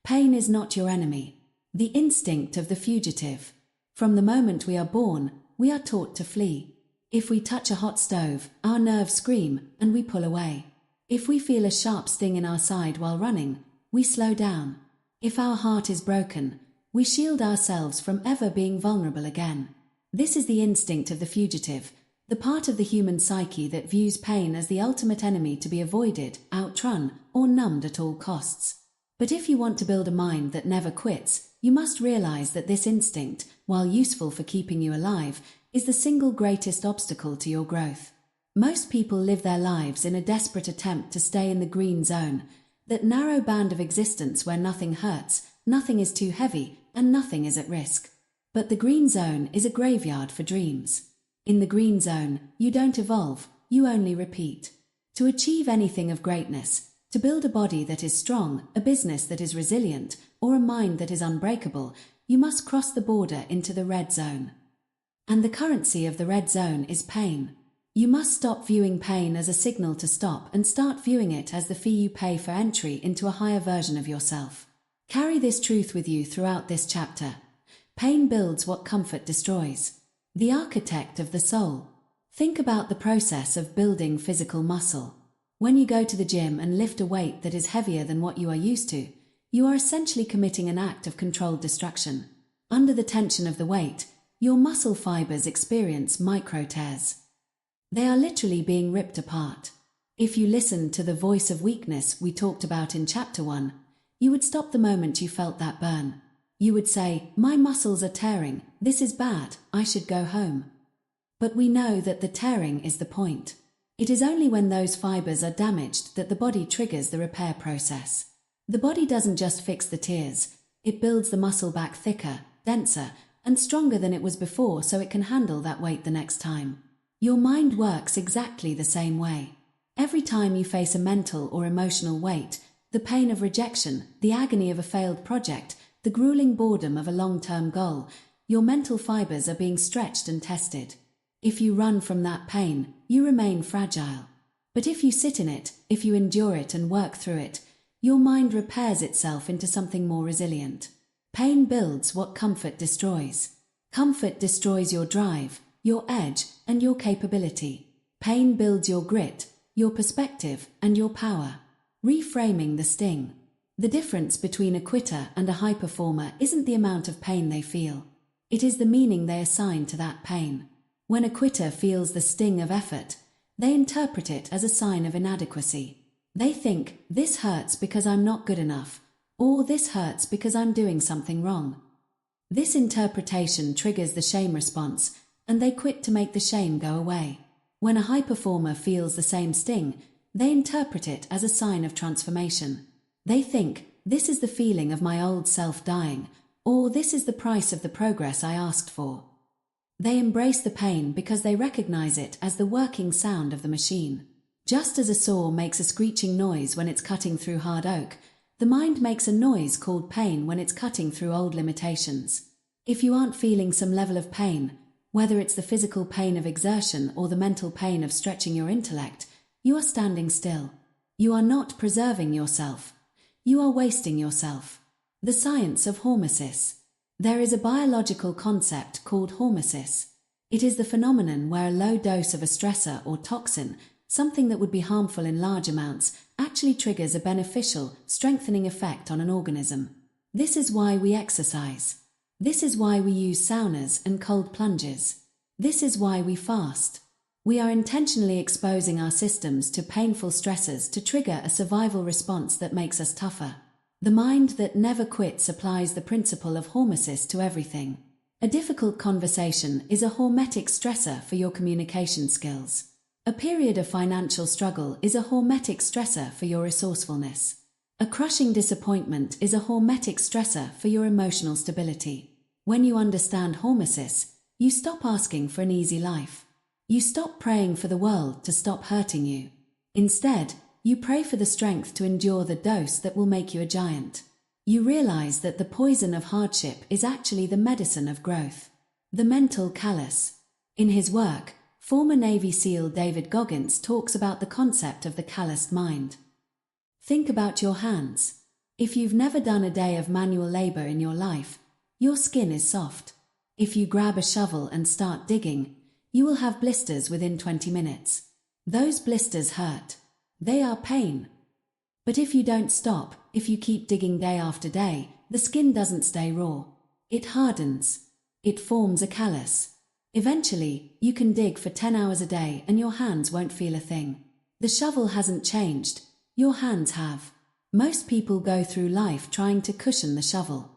A: Pain is not your enemy. The instinct of the fugitive. From the moment we are born, we are taught to flee. If we touch a hot stove, our nerves scream and we pull away. If we feel a sharp sting in our side while running, we slow down. If our heart is broken, we shield ourselves from ever being vulnerable again. This is the instinct of the fugitive, the part of the human psyche that views pain as the ultimate enemy to be avoided, outrun, or numbed at all costs. But if you want to build a mind that never quits, you must realize that this instinct, while useful for keeping you alive, is the single greatest obstacle to your growth. Most people live their lives in a desperate attempt to stay in the green zone, that narrow band of existence where nothing hurts, nothing is too heavy, and nothing is at risk. But the green zone is a graveyard for dreams. In the green zone, you don't evolve, you only repeat. To achieve anything of greatness, to build a body that is strong, a business that is resilient, or a mind that is unbreakable, you must cross the border into the red zone. And the currency of the red zone is pain. You must stop viewing pain as a signal to stop and start viewing it as the fee you pay for entry into a higher version of yourself. Carry this truth with you throughout this chapter. Pain builds what comfort destroys. The architect of the soul. Think about the process of building physical muscle. When you go to the gym and lift a weight that is heavier than what you are used to, you are essentially committing an act of controlled destruction. Under the tension of the weight, your muscle fibers experience micro tears. They are literally being ripped apart. If you listened to the voice of weakness we talked about in chapter 1, you would stop the moment you felt that burn. You would say, "My muscles are tearing, this is bad, I should go home." But we know that the tearing is the point. It is only when those fibers are damaged that the body triggers the repair process. The body doesn't just fix the tears, it builds the muscle back thicker, denser, and stronger than it was before so it can handle that weight the next time. Your mind works exactly the same way. Every time you face a mental or emotional weight, the pain of rejection, the agony of a failed project, the grueling boredom of a long-term goal, your mental fibers are being stretched and tested. If you run from that pain, you remain fragile. But if you sit in it, if you endure it and work through it, your mind repairs itself into something more resilient. Pain builds what comfort destroys. Comfort destroys your drive, your edge, and your capability. Pain builds your grit, your perspective, and your power. Reframing the sting. The difference between a quitter and a high performer isn't the amount of pain they feel. It is the meaning they assign to that pain. When a quitter feels the sting of effort, they interpret it as a sign of inadequacy. They think, this hurts because I'm not good enough, or this hurts because I'm doing something wrong. This interpretation triggers the shame response, and they quit to make the shame go away. When a high performer feels the same sting, they interpret it as a sign of transformation. They think, this is the feeling of my old self dying, or this is the price of the progress I asked for. They embrace the pain because they recognize it as the working sound of the machine. Just as a saw makes a screeching noise when it's cutting through hard oak, the mind makes a noise called pain when it's cutting through old limitations. If you aren't feeling some level of pain, whether it's the physical pain of exertion or the mental pain of stretching your intellect, you are standing still. You are not preserving yourself. You are wasting yourself. The science of hormesis. There is a biological concept called hormesis. It is the phenomenon where a low dose of a stressor or toxin, something that would be harmful in large amounts, actually triggers a beneficial, strengthening effect on an organism. This is why we exercise. This is why we use saunas and cold plunges. This is why we fast. We are intentionally exposing our systems to painful stressors to trigger a survival response that makes us tougher. The mind that never quits applies the principle of hormesis to everything. A difficult conversation is a hormetic stressor for your communication skills. A period of financial struggle is a hormetic stressor for your resourcefulness. A crushing disappointment is a hormetic stressor for your emotional stability. When you understand hormesis, you stop asking for an easy life. You stop praying for the world to stop hurting you. Instead, you pray for the strength to endure the dose that will make you a giant. You realize that the poison of hardship is actually the medicine of growth. The mental callus. In his work, former Navy SEAL David Goggins talks about the concept of the calloused mind. Think about your hands. If you've never done a day of manual labor in your life, your skin is soft. If you grab a shovel and start digging, you will have blisters within 20 minutes. Those blisters hurt. They are pain. But if you don't stop, if you keep digging day after day, the skin doesn't stay raw. It hardens. It forms a callus. Eventually, you can dig for 10 hours a day and your hands won't feel a thing. The shovel hasn't changed. Your hands have. Most people go through life trying to cushion the shovel.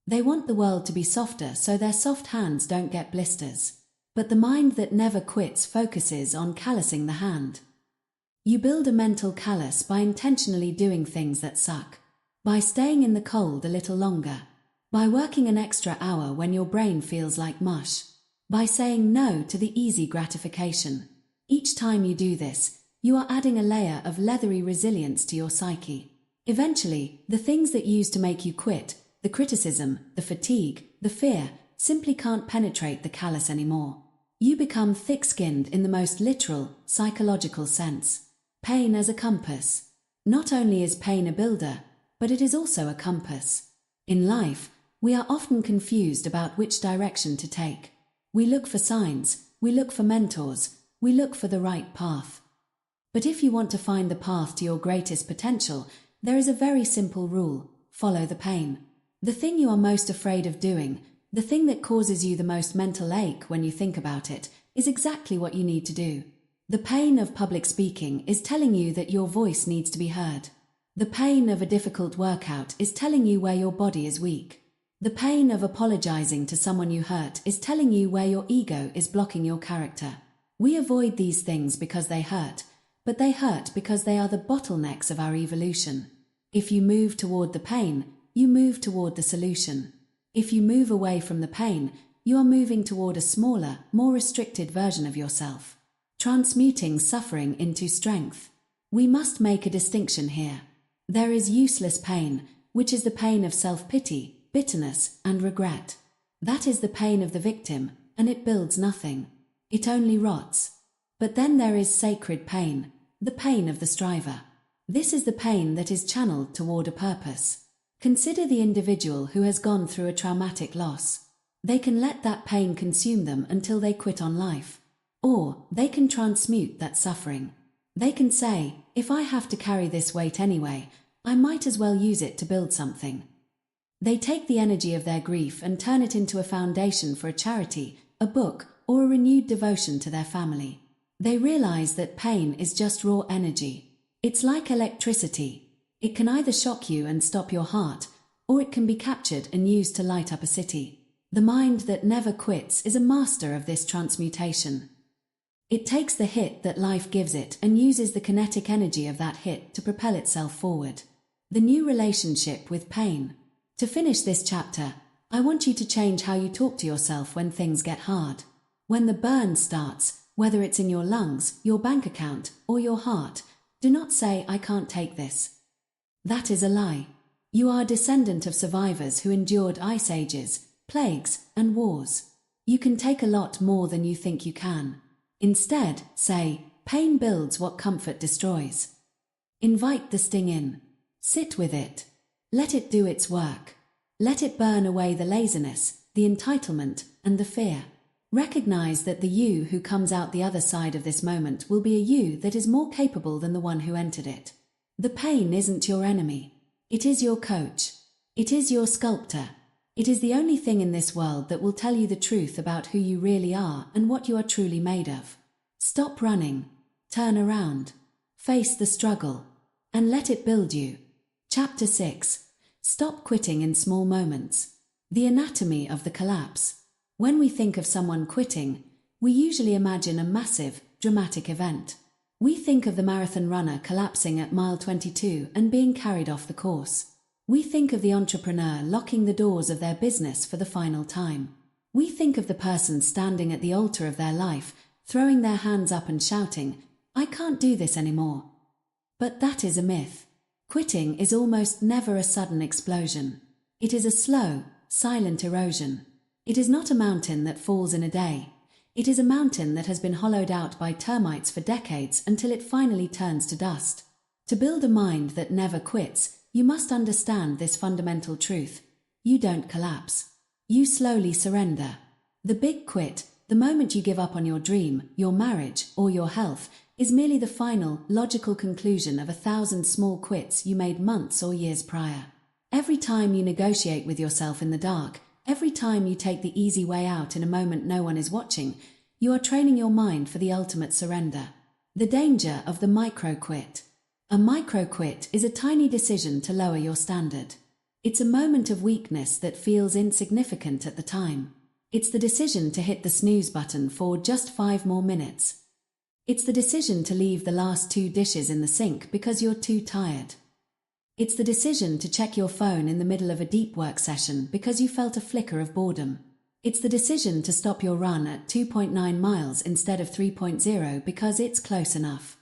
A: They want the world to be softer so their soft hands don't get blisters. But the mind that never quits focuses on callousing the hand. You build a mental callus by intentionally doing things that suck. By staying in the cold a little longer. By working an extra hour when your brain feels like mush. By saying no to the easy gratification. Each time you do this, you are adding a layer of leathery resilience to your psyche. Eventually, the things that used to make you quit, the criticism, the fatigue, the fear, simply can't penetrate the callus anymore. You become thick-skinned in the most literal, psychological sense. Pain as a compass. Not only is pain a builder, but it is also a compass. In life, we are often confused about which direction to take. We look for signs, we look for mentors, we look for the right path. But if you want to find the path to your greatest potential, there is a very simple rule: follow the pain. The thing you are most afraid of doing, the thing that causes you the most mental ache when you think about it, is exactly what you need to do. The pain of public speaking is telling you that your voice needs to be heard. The pain of a difficult workout is telling you where your body is weak. The pain of apologizing to someone you hurt is telling you where your ego is blocking your character. We avoid these things because they hurt, but they hurt because they are the bottlenecks of our evolution. If you move toward the pain, you move toward the solution. If you move away from the pain, you are moving toward a smaller, more restricted version of yourself. Transmuting suffering into strength. We must make a distinction here. There is useless pain, which is the pain of self-pity, bitterness, and regret. That is the pain of the victim, and it builds nothing. It only rots. But then there is sacred pain, the pain of the striver. This is the pain that is channeled toward a purpose. Consider the individual who has gone through a traumatic loss. They can let that pain consume them until they quit on life. Or they can transmute that suffering. They can say, if I have to carry this weight anyway, I might as well use it to build something. They take the energy of their grief and turn it into a foundation for a charity, a book, or a renewed devotion to their family. They realize that pain is just raw energy. It's like electricity. It can either shock you and stop your heart, or it can be captured and used to light up a city. The mind that never quits is a master of this transmutation. It takes the hit that life gives it and uses the kinetic energy of that hit to propel itself forward. The new relationship with pain. To finish this chapter, I want you to change how you talk to yourself when things get hard. When the burn starts, whether it's in your lungs, your bank account, or your heart, do not say, I can't take this. That is a lie. You are a descendant of survivors who endured ice ages, plagues, and wars. You can take a lot more than you think you can. Instead, say, pain builds what comfort destroys. Invite the sting in. Sit with it. Let it do its work. Let it burn away the laziness, the entitlement, and the fear. Recognize that the you who comes out the other side of this moment will be a you that is more capable than the one who entered it. The pain isn't your enemy. It is your coach. It is your sculptor. It is the only thing in this world that will tell you the truth about who you really are and what you are truly made of. Stop running. Turn around. Face the struggle. And let it build you. Chapter 6. Stop quitting in small moments. The anatomy of the collapse. When we think of someone quitting, we usually imagine a massive, dramatic event. We think of the marathon runner collapsing at mile 22 and being carried off the course. We think of the entrepreneur locking the doors of their business for the final time. We think of the person standing at the altar of their life, throwing their hands up and shouting, I can't do this anymore. But that is a myth. Quitting is almost never a sudden explosion. It is a slow, silent erosion. It is not a mountain that falls in a day. It is a mountain that has been hollowed out by termites for decades until it finally turns to dust. To build a mind that never quits, you must understand this fundamental truth. You don't collapse. You slowly surrender. The big quit, the moment you give up on your dream, your marriage, or your health, is merely the final, logical conclusion of 1,000 small quits you made months or years prior. Every time you negotiate with yourself in the dark, every time you take the easy way out in a moment no one is watching, you are training your mind for the ultimate surrender. The danger of the micro-quit. A micro-quit is a tiny decision to lower your standard. It's a moment of weakness that feels insignificant at the time. It's the decision to hit the snooze button for just 5 more minutes. It's the decision to leave the last 2 dishes in the sink because you're too tired. It's the decision to check your phone in the middle of a deep work session because you felt a flicker of boredom. It's the decision to stop your run at 2.9 miles instead of 3.0 because it's close enough.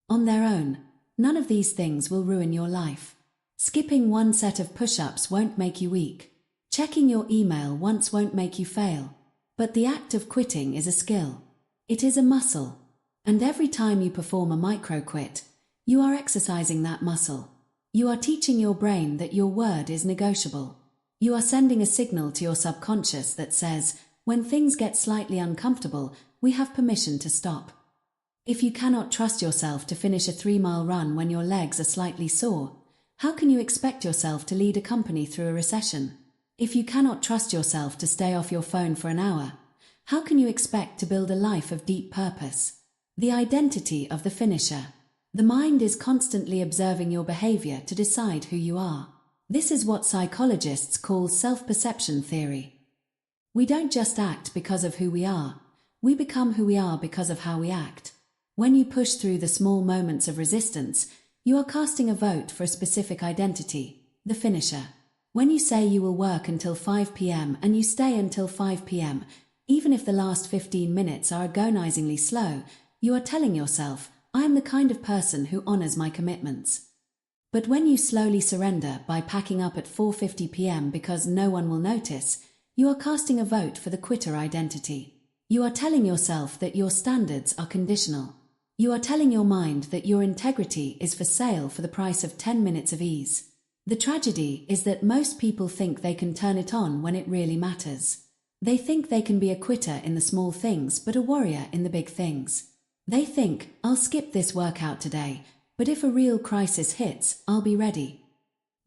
A: On their own, none of these things will ruin your life. Skipping 1 set of push-ups won't make you weak. Checking your email once won't make you fail. But the act of quitting is a skill. It is a muscle. And every time you perform a micro-quit, you are exercising that muscle. You are teaching your brain that your word is negotiable. You are sending a signal to your subconscious that says, when things get slightly uncomfortable, we have permission to stop. If you cannot trust yourself to finish a 3-mile run when your legs are slightly sore, how can you expect yourself to lead a company through a recession? If you cannot trust yourself to stay off your phone for an hour, how can you expect to build a life of deep purpose? The identity of the finisher. The mind is constantly observing your behavior to decide who you are. This is what psychologists call self-perception theory. We don't just act because of who we are, we become who we are because of how we act. When you push through the small moments of resistance, you are casting a vote for a specific identity, the finisher. When you say you will work until 5 p.m. and you stay until 5 p.m., even if the last 15 minutes are agonizingly slow, you are telling yourself, I am the kind of person who honors my commitments. But when you slowly surrender by packing up at 4:50 p.m. because no one will notice, you are casting a vote for the quitter identity. You are telling yourself that your standards are conditional. You are telling your mind that your integrity is for sale for the price of 10 minutes of ease. The tragedy is that most people think they can turn it on when it really matters. They think they can be a quitter in the small things but a warrior in the big things. They think, I'll skip this workout today, but if a real crisis hits, I'll be ready.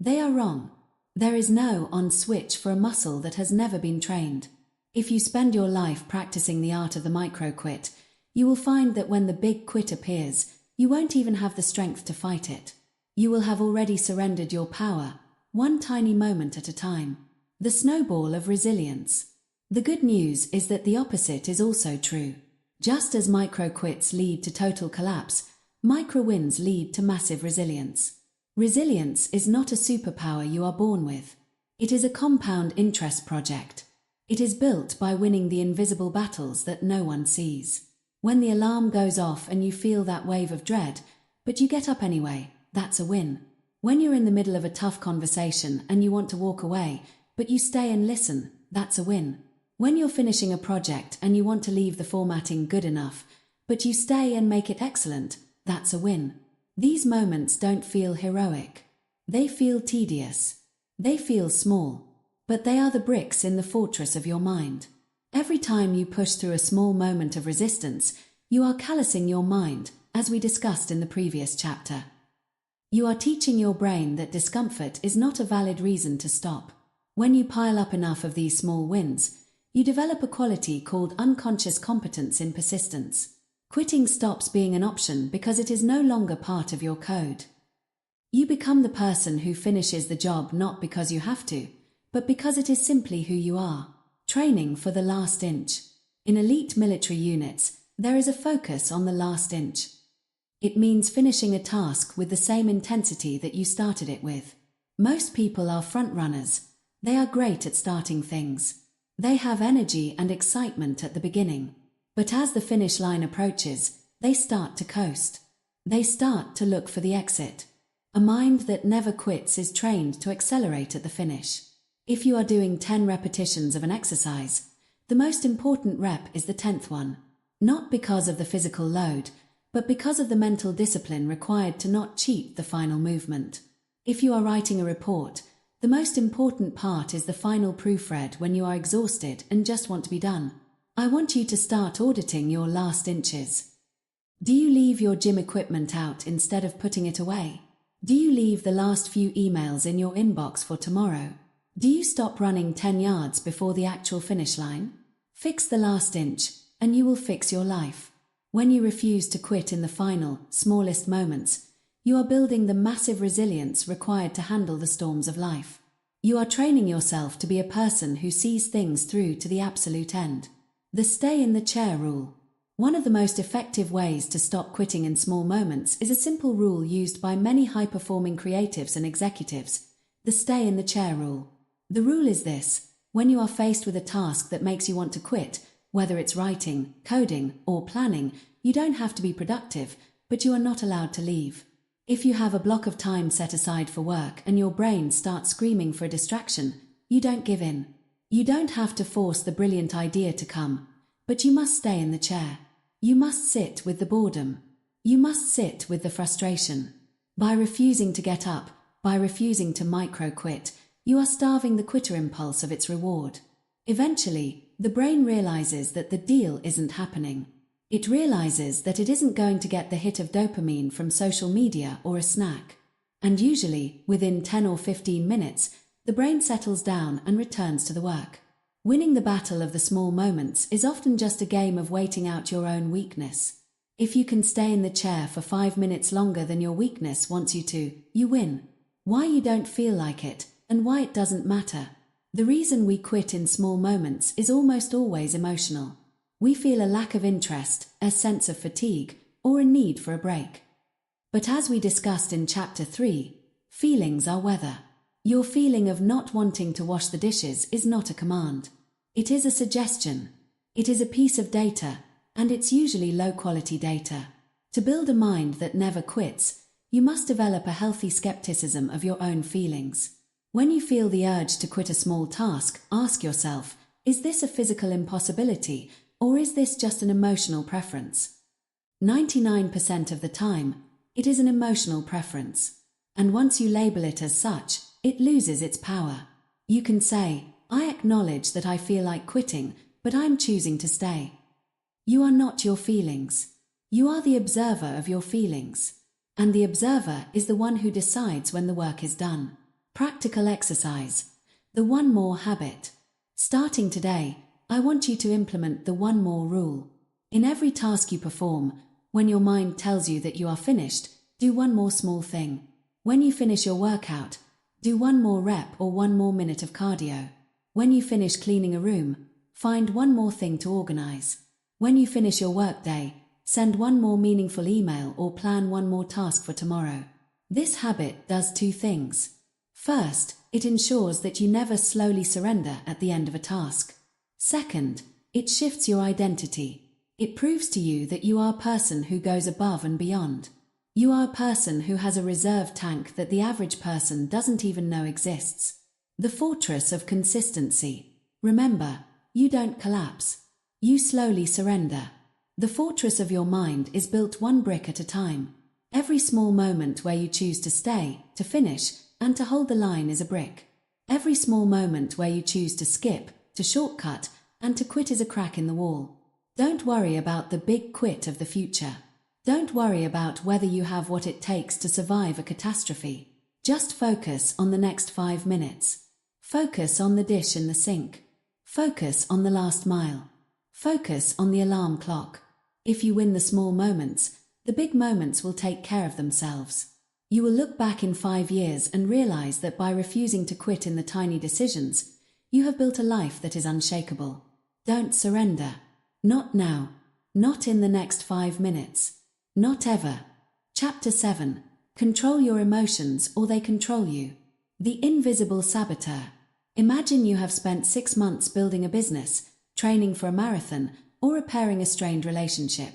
A: They are wrong. There is no on switch for a muscle that has never been trained. If you spend your life practicing the art of the micro-quit, you will find that when the big quit appears, you won't even have the strength to fight it. You will have already surrendered your power, one tiny moment at a time. The snowball of resilience. The good news is that the opposite is also true. Just as micro-quits lead to total collapse, micro-wins lead to massive resilience. Resilience is not a superpower you are born with. It is a compound interest project. It is built by winning the invisible battles that no one sees. When the alarm goes off and you feel that wave of dread, but you get up anyway, that's a win. When you're in the middle of a tough conversation and you want to walk away, but you stay and listen, that's a win. When you're finishing a project and you want to leave the formatting good enough, but you stay and make it excellent, that's a win. These moments don't feel heroic. They feel tedious. They feel small. But they are the bricks in the fortress of your mind. Every time you push through a small moment of resistance, you are callousing your mind, as we discussed in the previous chapter. You are teaching your brain that discomfort is not a valid reason to stop. When you pile up enough of these small wins, you develop a quality called unconscious competence in persistence. Quitting stops being an option because it is no longer part of your code. You become the person who finishes the job not because you have to, but because it is simply who you are. Training for the last inch. In elite military units, there is a focus on the last inch. It means finishing a task with the same intensity that you started it with. Most people are front runners. They are great at starting things. They have energy and excitement at the beginning. But as the finish line approaches, they start to coast. They start to look for the exit. A mind that never quits is trained to accelerate at the finish. If you are doing 10 repetitions of an exercise, the most important rep is the 10th one. Not because of the physical load, but because of the mental discipline required to not cheat the final movement. If you are writing a report, the most important part is the final proofread when you are exhausted and just want to be done. I want you to start auditing your last inches. Do you leave your gym equipment out instead of putting it away? Do you leave the last few emails in your inbox for tomorrow? Do you stop running 10 yards before the actual finish line? Fix the last inch, and you will fix your life. When you refuse to quit in the final, smallest moments, you are building the massive resilience required to handle the storms of life. You are training yourself to be a person who sees things through to the absolute end. The stay in the chair rule. One of the most effective ways to stop quitting in small moments is a simple rule used by many high-performing creatives and executives, the stay in the chair rule. The rule is this: when you are faced with a task that makes you want to quit, whether it's writing, coding, or planning, you don't have to be productive, but you are not allowed to leave. If you have a block of time set aside for work and your brain starts screaming for a distraction, you don't give in. You don't have to force the brilliant idea to come, but you must stay in the chair. You must sit with the boredom. You must sit with the frustration. By refusing to get up, by refusing to micro-quit, you are starving the quitter impulse of its reward. Eventually, the brain realizes that the deal isn't happening. It realizes that it isn't going to get the hit of dopamine from social media or a snack. And usually, within 10 or 15 minutes, the brain settles down and returns to the work. Winning the battle of the small moments is often just a game of waiting out your own weakness. If you can stay in the chair for 5 minutes longer than your weakness wants you to, you win. Why you don't feel like it, and why it doesn't matter. The reason we quit in small moments is almost always emotional. We feel a lack of interest, a sense of fatigue, or a need for a break. But as we discussed in Chapter 3, feelings are weather. Your feeling of not wanting to wash the dishes is not a command. It is a suggestion. It is a piece of data, and it's usually low-quality data. To build a mind that never quits, you must develop a healthy skepticism of your own feelings. When you feel the urge to quit a small task, ask yourself, is this a physical impossibility, or is this just an emotional preference? 99% of the time, it is an emotional preference. And once you label it as such, it loses its power. You can say, I acknowledge that I feel like quitting, but I'm choosing to stay. You are not your feelings. You are the observer of your feelings. And the observer is the one who decides when the work is done. Practical exercise. The one more habit. Starting today, I want you to implement the one more rule. In every task you perform, when your mind tells you that you are finished, do one more small thing. When you finish your workout, do one more rep or one more minute of cardio. When you finish cleaning a room, find one more thing to organize. When you finish your workday, send one more meaningful email or plan one more task for tomorrow. This habit does two things. First, it ensures that you never slowly surrender at the end of a task. Second, it shifts your identity. It proves to you that you are a person who goes above and beyond. You are a person who has a reserve tank that the average person doesn't even know exists. The fortress of consistency. Remember, you don't collapse. You slowly surrender. The fortress of your mind is built one brick at a time. Every small moment where you choose to stay, to finish, and to hold the line is a brick. Every small moment where you choose to skip, to shortcut, and to quit is a crack in the wall. Don't worry about the big quit of the future. Don't worry about whether you have what it takes to survive a catastrophe. Just focus on the next 5 minutes. Focus on the dish in the sink. Focus on the last mile. Focus on the alarm clock. If you win the small moments, the big moments will take care of themselves. You will look back in 5 years and realize that by refusing to quit in the tiny decisions, you have built a life that is unshakable. Don't surrender. Not now. Not in the next 5 minutes. Not ever. Chapter 7. Control your emotions or they control you. The invisible saboteur. Imagine you have spent 6 months building a business, training for a marathon, or repairing a strained relationship.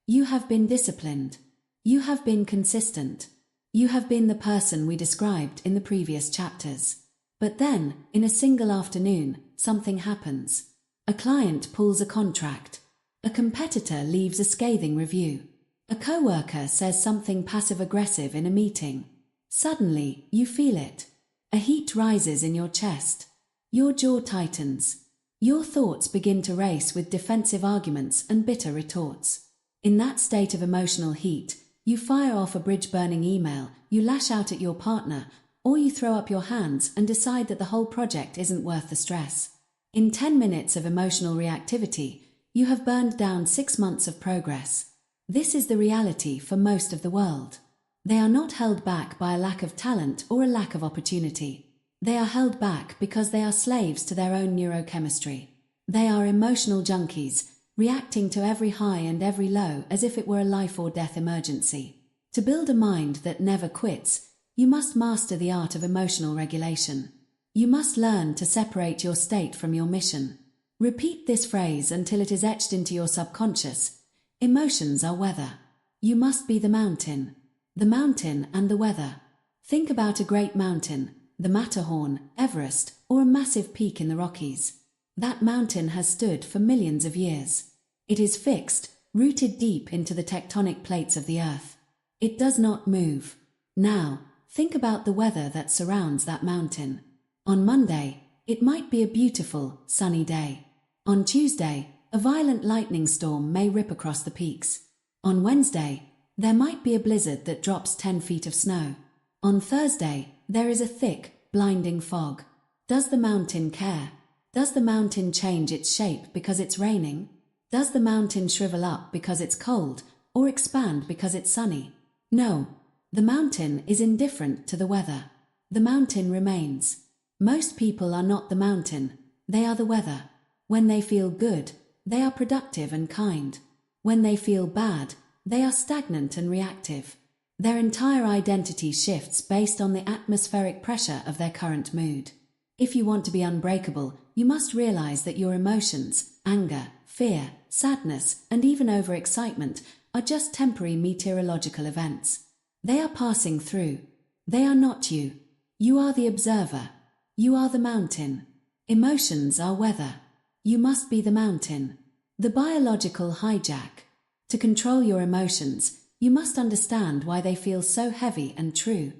A: You have been disciplined. You have been consistent. You have been the person we described in the previous chapters. But then, in a single afternoon, something happens. A client pulls a contract. A competitor leaves a scathing review. A coworker says something passive-aggressive in a meeting. Suddenly, you feel it. A heat rises in your chest. Your jaw tightens. Your thoughts begin to race with defensive arguments and bitter retorts. In that state of emotional heat, you fire off a bridge-burning email, you lash out at your partner, or you throw up your hands and decide that the whole project isn't worth the stress. In 10 minutes of emotional reactivity, you have burned down 6 months of progress. This is the reality for most of the world. They are not held back by a lack of talent or a lack of opportunity. They are held back because they are slaves to their own neurochemistry. They are emotional junkies, reacting to every high and every low as if it were a life or death emergency. To build a mind that never quits, you must master the art of emotional regulation. You must learn to separate your state from your mission. Repeat this phrase until it is etched into your subconscious. Emotions are weather. You must be the mountain and the weather. Think about a great mountain, the Matterhorn, Everest, or a massive peak in the Rockies. That mountain has stood for millions of years. It is fixed, rooted deep into the tectonic plates of the earth. It does not move. Now, think about the weather that surrounds that mountain. On Monday, it might be a beautiful, sunny day. On Tuesday, a violent lightning storm may rip across the peaks. On Wednesday, there might be a blizzard that drops 10 feet of snow. On Thursday, there is a thick, blinding fog. Does the mountain care? Does the mountain change its shape because it's raining? Does the mountain shrivel up because it's cold, or expand because it's sunny? No. The mountain is indifferent to the weather. The mountain remains. Most people are not the mountain, they are the weather. When they feel good, they are productive and kind. When they feel bad, they are stagnant and reactive. Their entire identity shifts based on the atmospheric pressure of their current mood. If you want to be unbreakable, you must realize that your emotions, anger, fear, sadness, and even overexcitement are just temporary meteorological events. They are passing through. They are not you. You are the observer. You are the mountain. Emotions are weather. You must be the mountain. The biological hijack. To control your emotions, you must understand why they feel so heavy and true.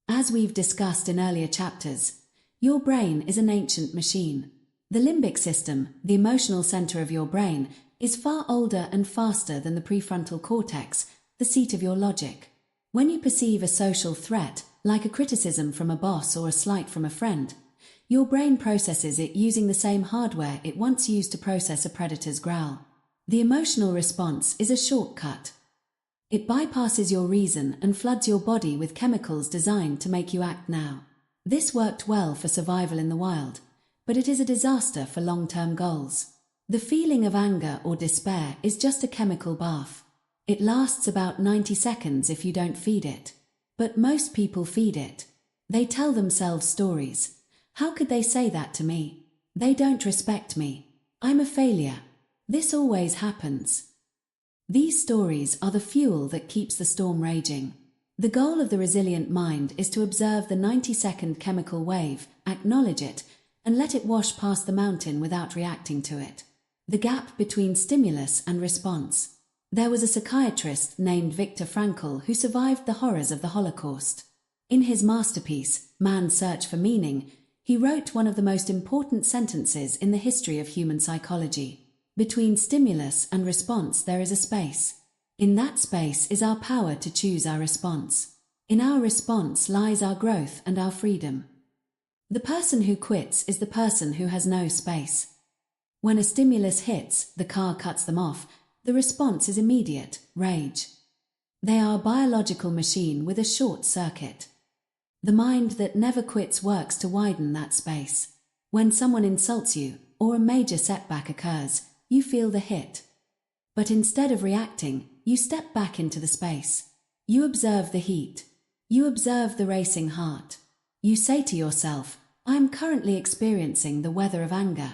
A: As we've discussed in earlier chapters, your brain is an ancient machine. The limbic system, the emotional center of your brain, is far older and faster than the prefrontal cortex, the seat of your logic. When you perceive a social threat, like a criticism from a boss or a slight from a friend, your brain processes it using the same hardware it once used to process a predator's growl. The emotional response is a shortcut. It bypasses your reason and floods your body with chemicals designed to make you act now. This worked well for survival in the wild, but it is a disaster for long-term goals. The feeling of anger or despair is just a chemical bath. It lasts about 90 seconds if you don't feed it. But most people feed it. They tell themselves stories. How could they say that to me? They don't respect me. I'm a failure. This always happens. These stories are the fuel that keeps the storm raging. The goal of the resilient mind is to observe the 90-second chemical wave, acknowledge it, and let it wash past the mountain without reacting to it. The gap between stimulus and response. There was a psychiatrist named Viktor Frankl who survived the horrors of the Holocaust. In his masterpiece, Man's Search for Meaning, he wrote one of the most important sentences in the history of human psychology. Between stimulus and response there is a space. In that space is our power to choose our response. In our response lies our growth and our freedom. The person who quits is the person who has no space. When a stimulus hits, the car cuts them off, the response is immediate, rage. They are a biological machine with a short circuit. The mind that never quits works to widen that space. When someone insults you, or a major setback occurs, you feel the hit. But instead of reacting, you step back into the space. You observe the heat. You observe the racing heart. You say to yourself, I am currently experiencing the weather of anger.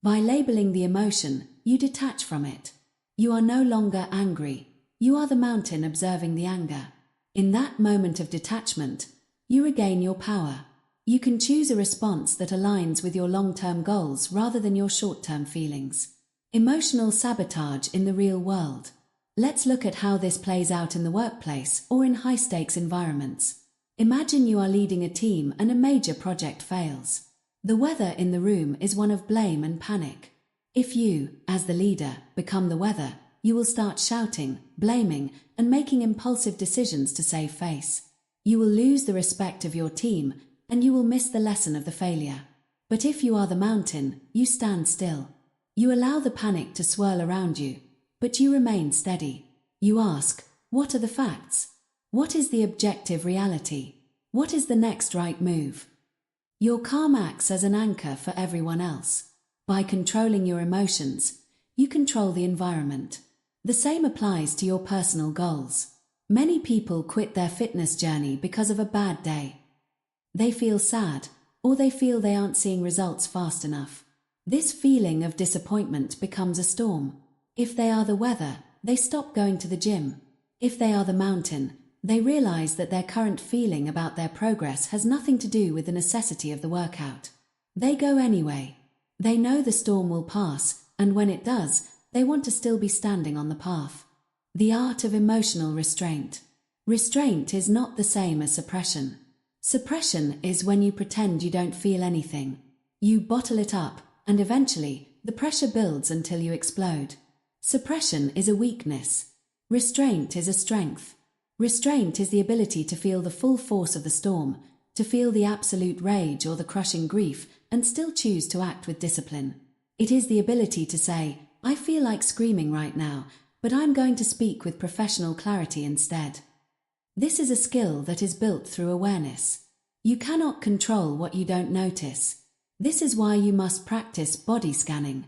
A: By labeling the emotion, you detach from it. You are no longer angry. You are the mountain observing the anger. In that moment of detachment, you regain your power. You can choose a response that aligns with your long-term goals rather than your short-term feelings. Emotional sabotage in the real world. Let's look at how this plays out in the workplace or in high-stakes environments. Imagine you are leading a team and a major project fails. The weather in the room is one of blame and panic. If you, as the leader, become the weather, you will start shouting, blaming, and making impulsive decisions to save face. You will lose the respect of your team, and you will miss the lesson of the failure. But if you are the mountain, you stand still. You allow the panic to swirl around you, but you remain steady. You ask, what are the facts? What is the objective reality? What is the next right move? Your calm acts as an anchor for everyone else. By controlling your emotions, you control the environment. The same applies to your personal goals. Many people quit their fitness journey because of a bad day. They feel sad, or they feel they aren't seeing results fast enough. This feeling of disappointment becomes a storm. If they are the weather, they stop going to the gym. If they are the mountain, they realize that their current feeling about their progress has nothing to do with the necessity of the workout. They go anyway. They know the storm will pass, and when it does, they want to still be standing on the path. The art of emotional restraint. Restraint is not the same as suppression. Suppression is when you pretend you don't feel anything. You bottle it up, and eventually, the pressure builds until you explode. Suppression is a weakness. Restraint is a strength. Restraint is the ability to feel the full force of the storm, to feel the absolute rage or the crushing grief, and still choose to act with discipline. It is the ability to say, I feel like screaming right now, but I'm going to speak with professional clarity instead. This is a skill that is built through awareness. You cannot control what you don't notice. This is why you must practice body scanning.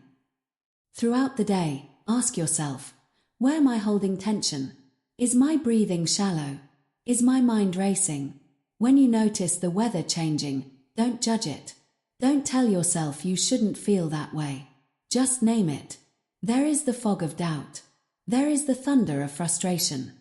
A: Throughout the day, ask yourself, where am I holding tension? Is my breathing shallow? Is my mind racing? When you notice the weather changing, don't judge it. Don't tell yourself you shouldn't feel that way. Just name it. There is the fog of doubt. There is the thunder of frustration.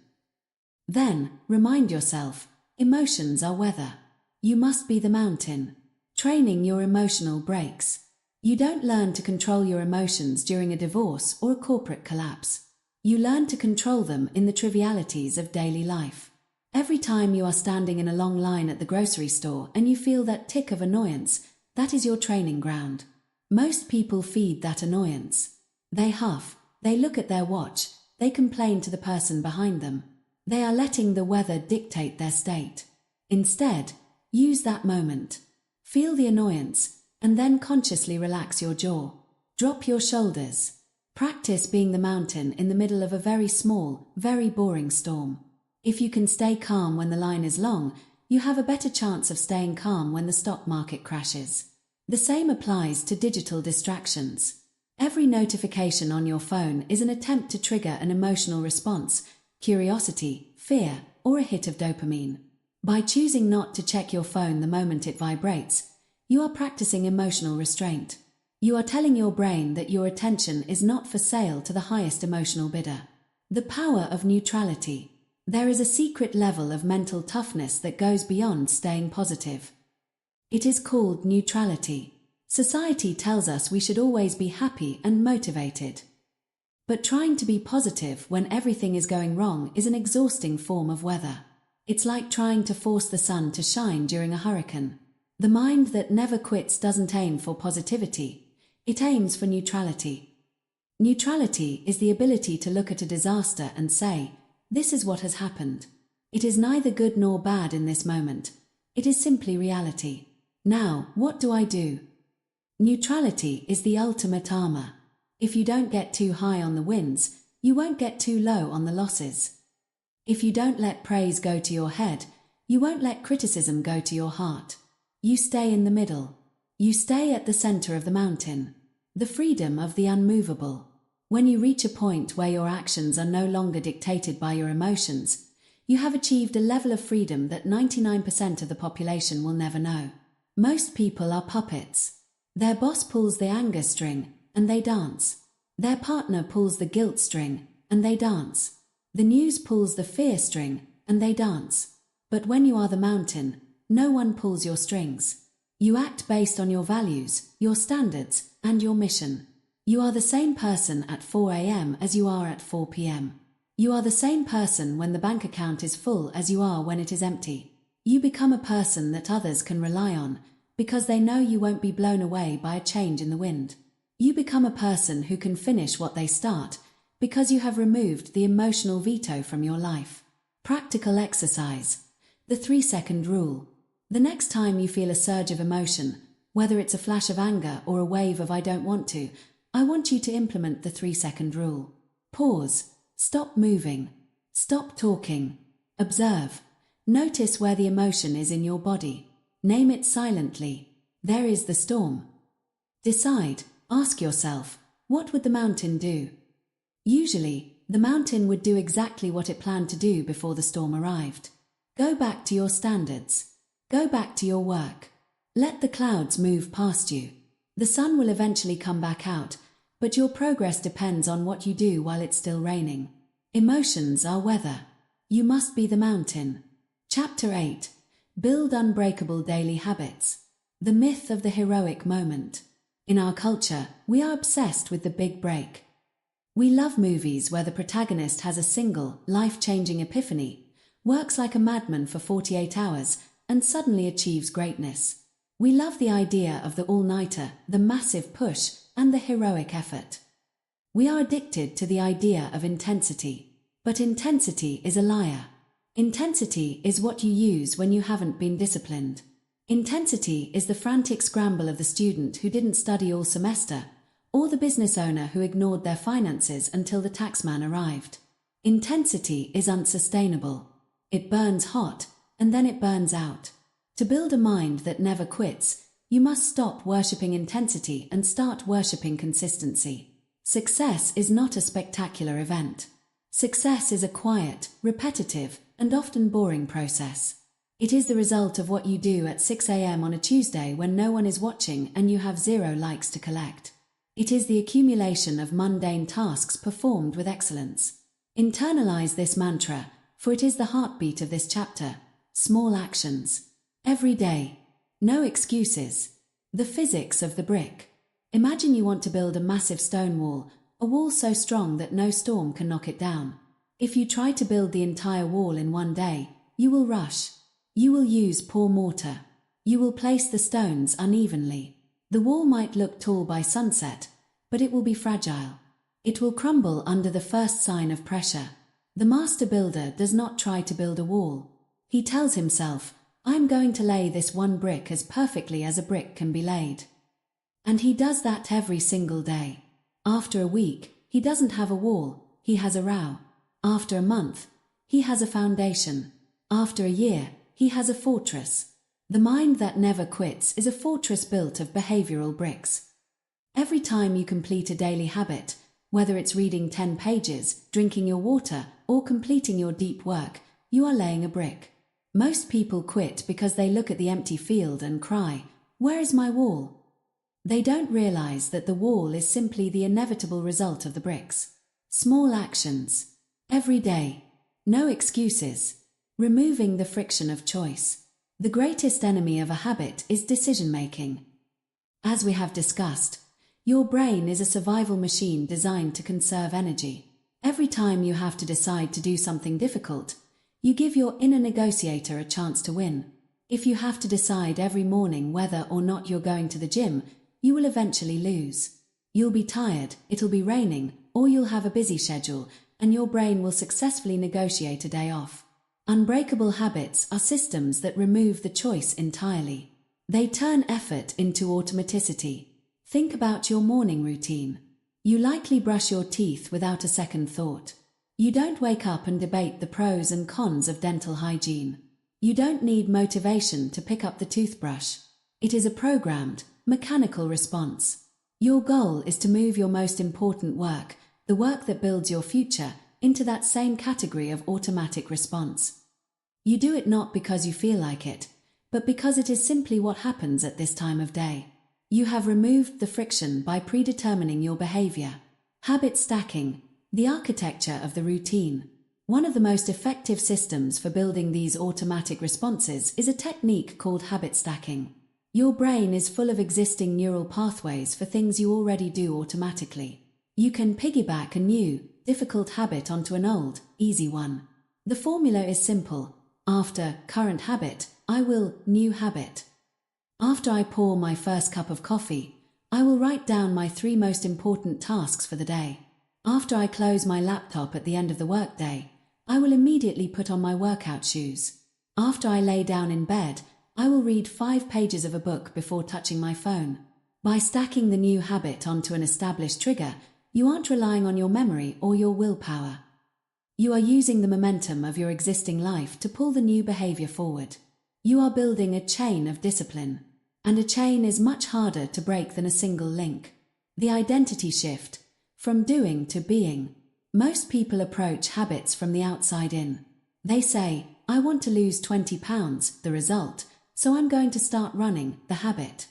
A: Then, remind yourself, emotions are weather. You must be the mountain. Training your emotional brakes. You don't learn to control your emotions during a divorce or a corporate collapse. You learn to control them in the trivialities of daily life. Every time you are standing in a long line at the grocery store and you feel that tick of annoyance, that is your training ground. Most people feed that annoyance. They huff, they look at their watch, they complain to the person behind them. They are letting the weather dictate their state. Instead, use that moment. Feel the annoyance, and then consciously relax your jaw. Drop your shoulders. Practice being the mountain in the middle of a very small, very boring storm. If you can stay calm when the line is long, you have a better chance of staying calm when the stock market crashes. The same applies to digital distractions. Every notification on your phone is an attempt to trigger an emotional response, curiosity, fear, or a hit of dopamine. By choosing not to check your phone the moment it vibrates, you are practicing emotional restraint. You are telling your brain that your attention is not for sale to the highest emotional bidder. The power of neutrality. There is a secret level of mental toughness that goes beyond staying positive. It is called neutrality. Society tells us we should always be happy and motivated. But trying to be positive when everything is going wrong is an exhausting form of weather. It's like trying to force the sun to shine during a hurricane. The mind that never quits doesn't aim for positivity. It aims for neutrality. Neutrality is the ability to look at a disaster and say, "This is what has happened. It is neither good nor bad in this moment. It is simply reality. Now, what do I do?" Neutrality is the ultimate armor. If you don't get too high on the wins, you won't get too low on the losses. If you don't let praise go to your head, you won't let criticism go to your heart. You stay in the middle. You stay at the center of the mountain. The freedom of the unmovable. When you reach a point where your actions are no longer dictated by your emotions, you have achieved a level of freedom that 99% of the population will never know. Most people are puppets. Their boss pulls the anger string, and they dance. Their partner pulls the guilt string, and they dance. The news pulls the fear string, and they dance. But when you are the mountain, no one pulls your strings. You act based on your values, your standards, and your mission. You are the same person at 4 a.m. as you are at 4 p.m. You are the same person when the bank account is full as you are when it is empty. You become a person that others can rely on, because they know you won't be blown away by a change in the wind. You become a person who can finish what they start, because you have removed the emotional veto from your life. Practical exercise. The 3-second rule. The next time you feel a surge of emotion, whether it's a flash of anger or a wave of "I don't want to," I want you to implement the 3-second rule. Pause. Stop moving. Stop talking. Observe. Notice where the emotion is in your body. Name it silently. There is the storm. Decide. Ask yourself, what would the mountain do? Usually, the mountain would do exactly what it planned to do before the storm arrived. Go back to your standards. Go back to your work. Let the clouds move past you. The sun will eventually come back out, but your progress depends on what you do while it's still raining. Emotions are weather. You must be the mountain. Chapter 8. Build unbreakable daily habits. The myth of the heroic moment. In our culture, we are obsessed with the big break. We love movies where the protagonist has a single, life-changing epiphany, works like a madman for 48 hours, and suddenly achieves greatness. We love the idea of the all-nighter, the massive push, and the heroic effort. We are addicted to the idea of intensity. But intensity is a liar. Intensity is what you use when you haven't been disciplined. Intensity is the frantic scramble of the student who didn't study all semester, or the business owner who ignored their finances until the taxman arrived. Intensity is unsustainable. It burns hot, and then it burns out. To build a mind that never quits, you must stop worshipping intensity and start worshipping consistency. Success is not a spectacular event. Success is a quiet, repetitive, and often boring process. It is the result of what you do at 6 a.m. on a Tuesday when no one is watching and you have 0 likes to collect. It is the accumulation of mundane tasks performed with excellence. Internalize this mantra, for it is the heartbeat of this chapter. Small actions. Every day. No excuses. The physics of the brick. Imagine you want to build a massive stone wall, a wall so strong that no storm can knock it down. If you try to build the entire wall in one day, you will rush. You will use poor mortar. You will place the stones unevenly. The wall might look tall by sunset, but it will be fragile. It will crumble under the first sign of pressure. The master builder does not try to build a wall. He tells himself, I'm going to lay this one brick as perfectly as a brick can be laid. And he does that every single day. After a week, he doesn't have a wall, he has a row. After a month, he has a foundation. After a year, he has a fortress. The mind that never quits is a fortress built of behavioral bricks. Every time you complete a daily habit, whether it's reading 10 pages, drinking your water, or completing your deep work, you are laying a brick. Most people quit because they look at the empty field and cry, "Where is my wall?" They don't realize that the wall is simply the inevitable result of the bricks. Small actions. Every day. No excuses. Removing the friction of choice. The greatest enemy of a habit is decision-making. As we have discussed, your brain is a survival machine designed to conserve energy. Every time you have to decide to do something difficult, you give your inner negotiator a chance to win. If you have to decide every morning whether or not you're going to the gym, you will eventually lose. You'll be tired, it'll be raining, or you'll have a busy schedule, and your brain will successfully negotiate a day off. Unbreakable habits are systems that remove the choice entirely. They turn effort into automaticity. Think about your morning routine. You likely brush your teeth without a second thought. You don't wake up and debate the pros and cons of dental hygiene. You don't need motivation to pick up the toothbrush. It is a programmed, mechanical response. Your goal is to move your most important work, the work that builds your future, into that same category of automatic response. You do it not because you feel like it, but because it is simply what happens at this time of day. You have removed the friction by predetermining your behavior. Habit stacking, the architecture of the routine. One of the most effective systems for building these automatic responses is a technique called habit stacking. Your brain is full of existing neural pathways for things you already do automatically. You can piggyback a new, difficult habit onto an old, easy one. The formula is simple. After current habit, I will new habit. After I pour my first cup of coffee, I will write down my 3 most important tasks for the day. After I close my laptop at the end of the workday, I will immediately put on my workout shoes. After I lay down in bed, I will read 5 pages of a book before touching my phone. By stacking the new habit onto an established trigger, you aren't relying on your memory or your willpower. You are using the momentum of your existing life to pull the new behavior forward. You are building a chain of discipline. And a chain is much harder to break than a single link. The identity shift, from doing to being. Most people approach habits from the outside in. They say, I want to lose 20 pounds, the result, so I'm going to start running, the habit.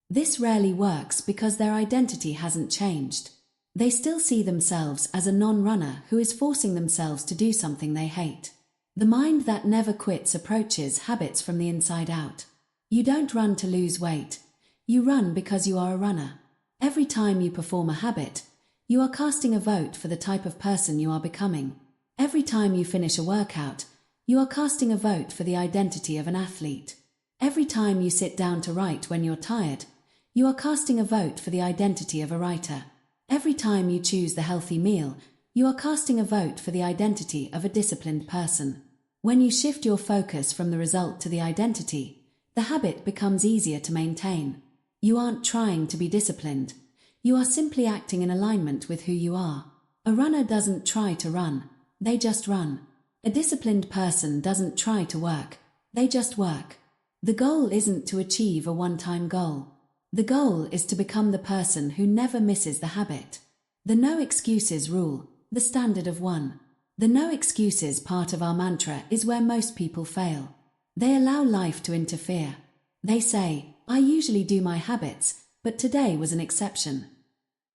A: This rarely works because their identity hasn't changed. They still see themselves as a non-runner who is forcing themselves to do something they hate. The mind that never quits approaches habits from the inside out. You don't run to lose weight. You run because you are a runner. Every time you perform a habit, you are casting a vote for the type of person you are becoming. Every time you finish a workout, you are casting a vote for the identity of an athlete. Every time you sit down to write when you're tired, you are casting a vote for the identity of a writer. Every time you choose the healthy meal, you are casting a vote for the identity of a disciplined person. When you shift your focus from the result to the identity, the habit becomes easier to maintain. You aren't trying to be disciplined. You are simply acting in alignment with who you are. A runner doesn't try to run, they just run. A disciplined person doesn't try to work, they just work. The goal isn't to achieve a one-time goal. The goal is to become the person who never misses the habit. The no excuses rule, the standard of one. The no excuses part of our mantra is where most people fail. They allow life to interfere. They say, I usually do my habits, but today was an exception.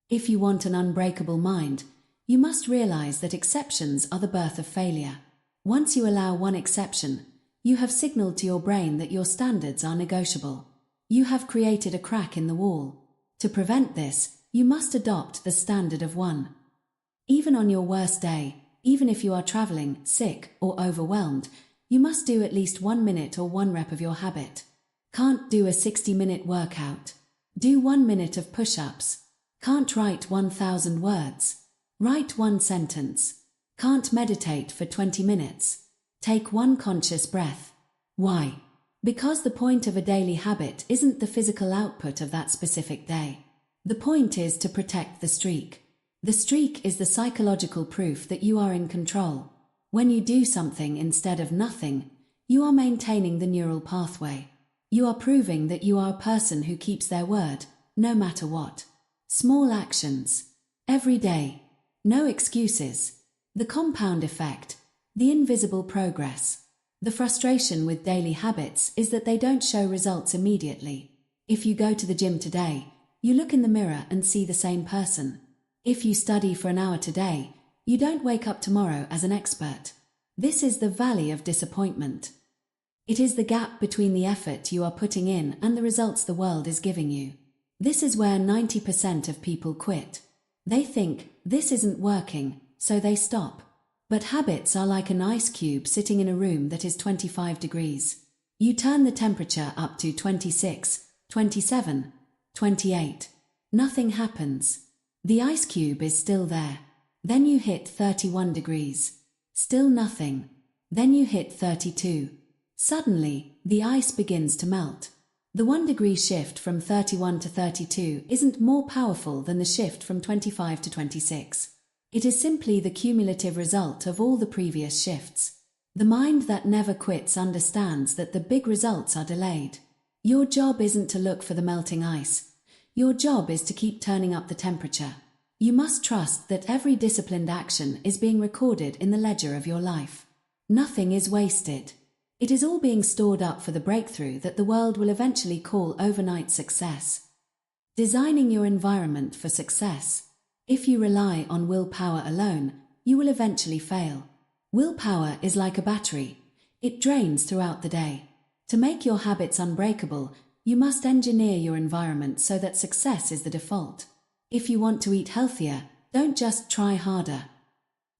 A: If you want an unbreakable mind, you must realize that exceptions are the birth of failure. Once you allow one exception, you have signaled to your brain that your standards are negotiable. You have created a crack in the wall. To prevent this, you must adopt the standard of one. Even on your worst day, even if you are traveling, sick, or overwhelmed, you must do at least 1 minute or 1 rep of your habit. Can't do a 60-minute workout. Do 1 minute of push-ups. Can't write 1,000 words. Write 1 sentence. Can't meditate for 20 minutes. Take 1 conscious breath. Why? Because the point of a daily habit isn't the physical output of that specific day. The point is to protect the streak. The streak is the psychological proof that you are in control. When you do something instead of nothing, you are maintaining the neural pathway. You are proving that you are a person who keeps their word, no matter what. Small actions. Every day. No excuses. The compound effect. The invisible progress. The frustration with daily habits is that they don't show results immediately. If you go to the gym today, you look in the mirror and see the same person. If you study for an hour today, you don't wake up tomorrow as an expert. This is the valley of disappointment. It is the gap between the effort you are putting in and the results the world is giving you. This is where 90% of people quit. They think, this isn't working, so they stop. But habits are like an ice cube sitting in a room that is 25 degrees. You turn the temperature up to 26, 27, 28. Nothing happens. The ice cube is still there. Then you hit 31 degrees. Still nothing. Then you hit 32. Suddenly, the ice begins to melt. The 1 degree shift from 31 to 32 isn't more powerful than the shift from 25 to 26. It is simply the cumulative result of all the previous shifts. The mind that never quits understands that the big results are delayed. Your job isn't to look for the melting ice. Your job is to keep turning up the temperature. You must trust that every disciplined action is being recorded in the ledger of your life. Nothing is wasted. It is all being stored up for the breakthrough that the world will eventually call overnight success. Designing your environment for success. If you rely on willpower alone, you will eventually fail. Willpower is like a battery. It drains throughout the day. To make your habits unbreakable, you must engineer your environment so that success is the default. If you want to eat healthier, don't just try harder.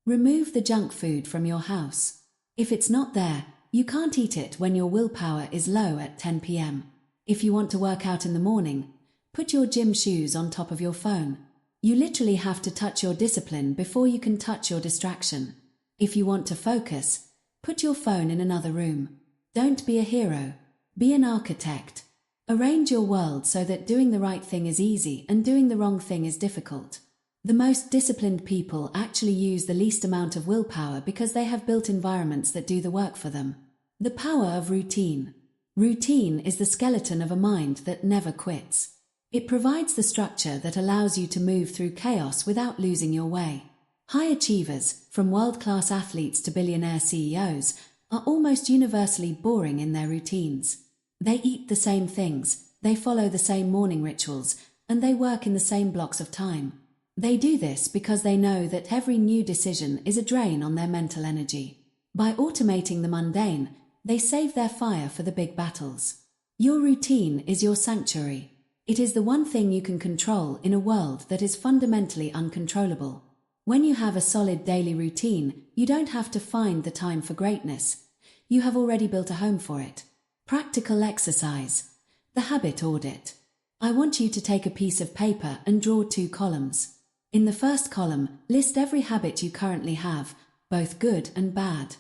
A: Remove the junk food from your house. If it's not there, you can't eat it when your willpower is low at 10 p.m. If you want to work out in the morning, put your gym shoes on top of your phone. You literally have to touch your discipline before you can touch your distraction. If you want to focus, put your phone in another room. Don't be a hero. Be an architect. Arrange your world so that doing the right thing is easy and doing the wrong thing is difficult. The most disciplined people actually use the least amount of willpower because they have built environments that do the work for them. The power of routine. Routine is the skeleton of a mind that never quits. It provides the structure that allows you to move through chaos without losing your way. High achievers, from world-class athletes to billionaire CEOs, are almost universally boring in their routines. They eat the same things, they follow the same morning rituals, and they work in the same blocks of time. They do this because they know that every new decision is a drain on their mental energy. By automating the mundane, they save their fire for the big battles. Your routine is your sanctuary. It is the one thing you can control in a world that is fundamentally uncontrollable. When you have a solid daily routine, you don't have to find the time for greatness. You have already built a home for it. Practical exercise. The habit audit. I want you to take a piece of paper and draw 2 columns. In the first column, list every habit you currently have, both good and bad.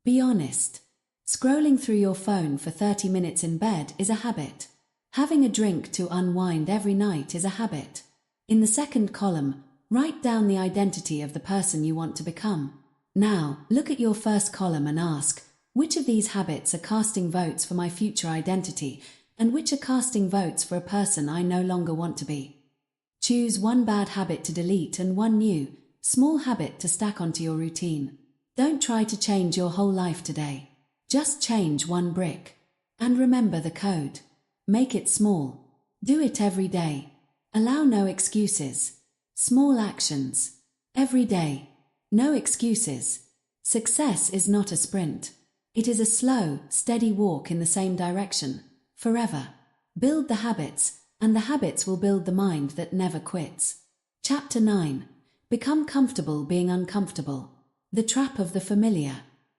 A: Be honest. Scrolling through your phone for 30 minutes in bed is a habit. Having a drink to unwind every night is a habit. In the second column, write down the identity of the person you want to become. Now, look at your first column and ask, which of these habits are casting votes for my future identity, and which are casting votes for a person I no longer want to be? Choose one bad habit to delete and one new, small habit to stack onto your routine. Don't try to change your whole life today. Just change one brick. And remember the code. Make it small. Do it every day. Allow no excuses. Small actions. Every day. No excuses. Success is not a sprint. It is a slow, steady walk in the same direction, forever. Build the habits, and the habits will build the mind that never quits. Chapter 9. Become comfortable being uncomfortable. The trap of the familiar.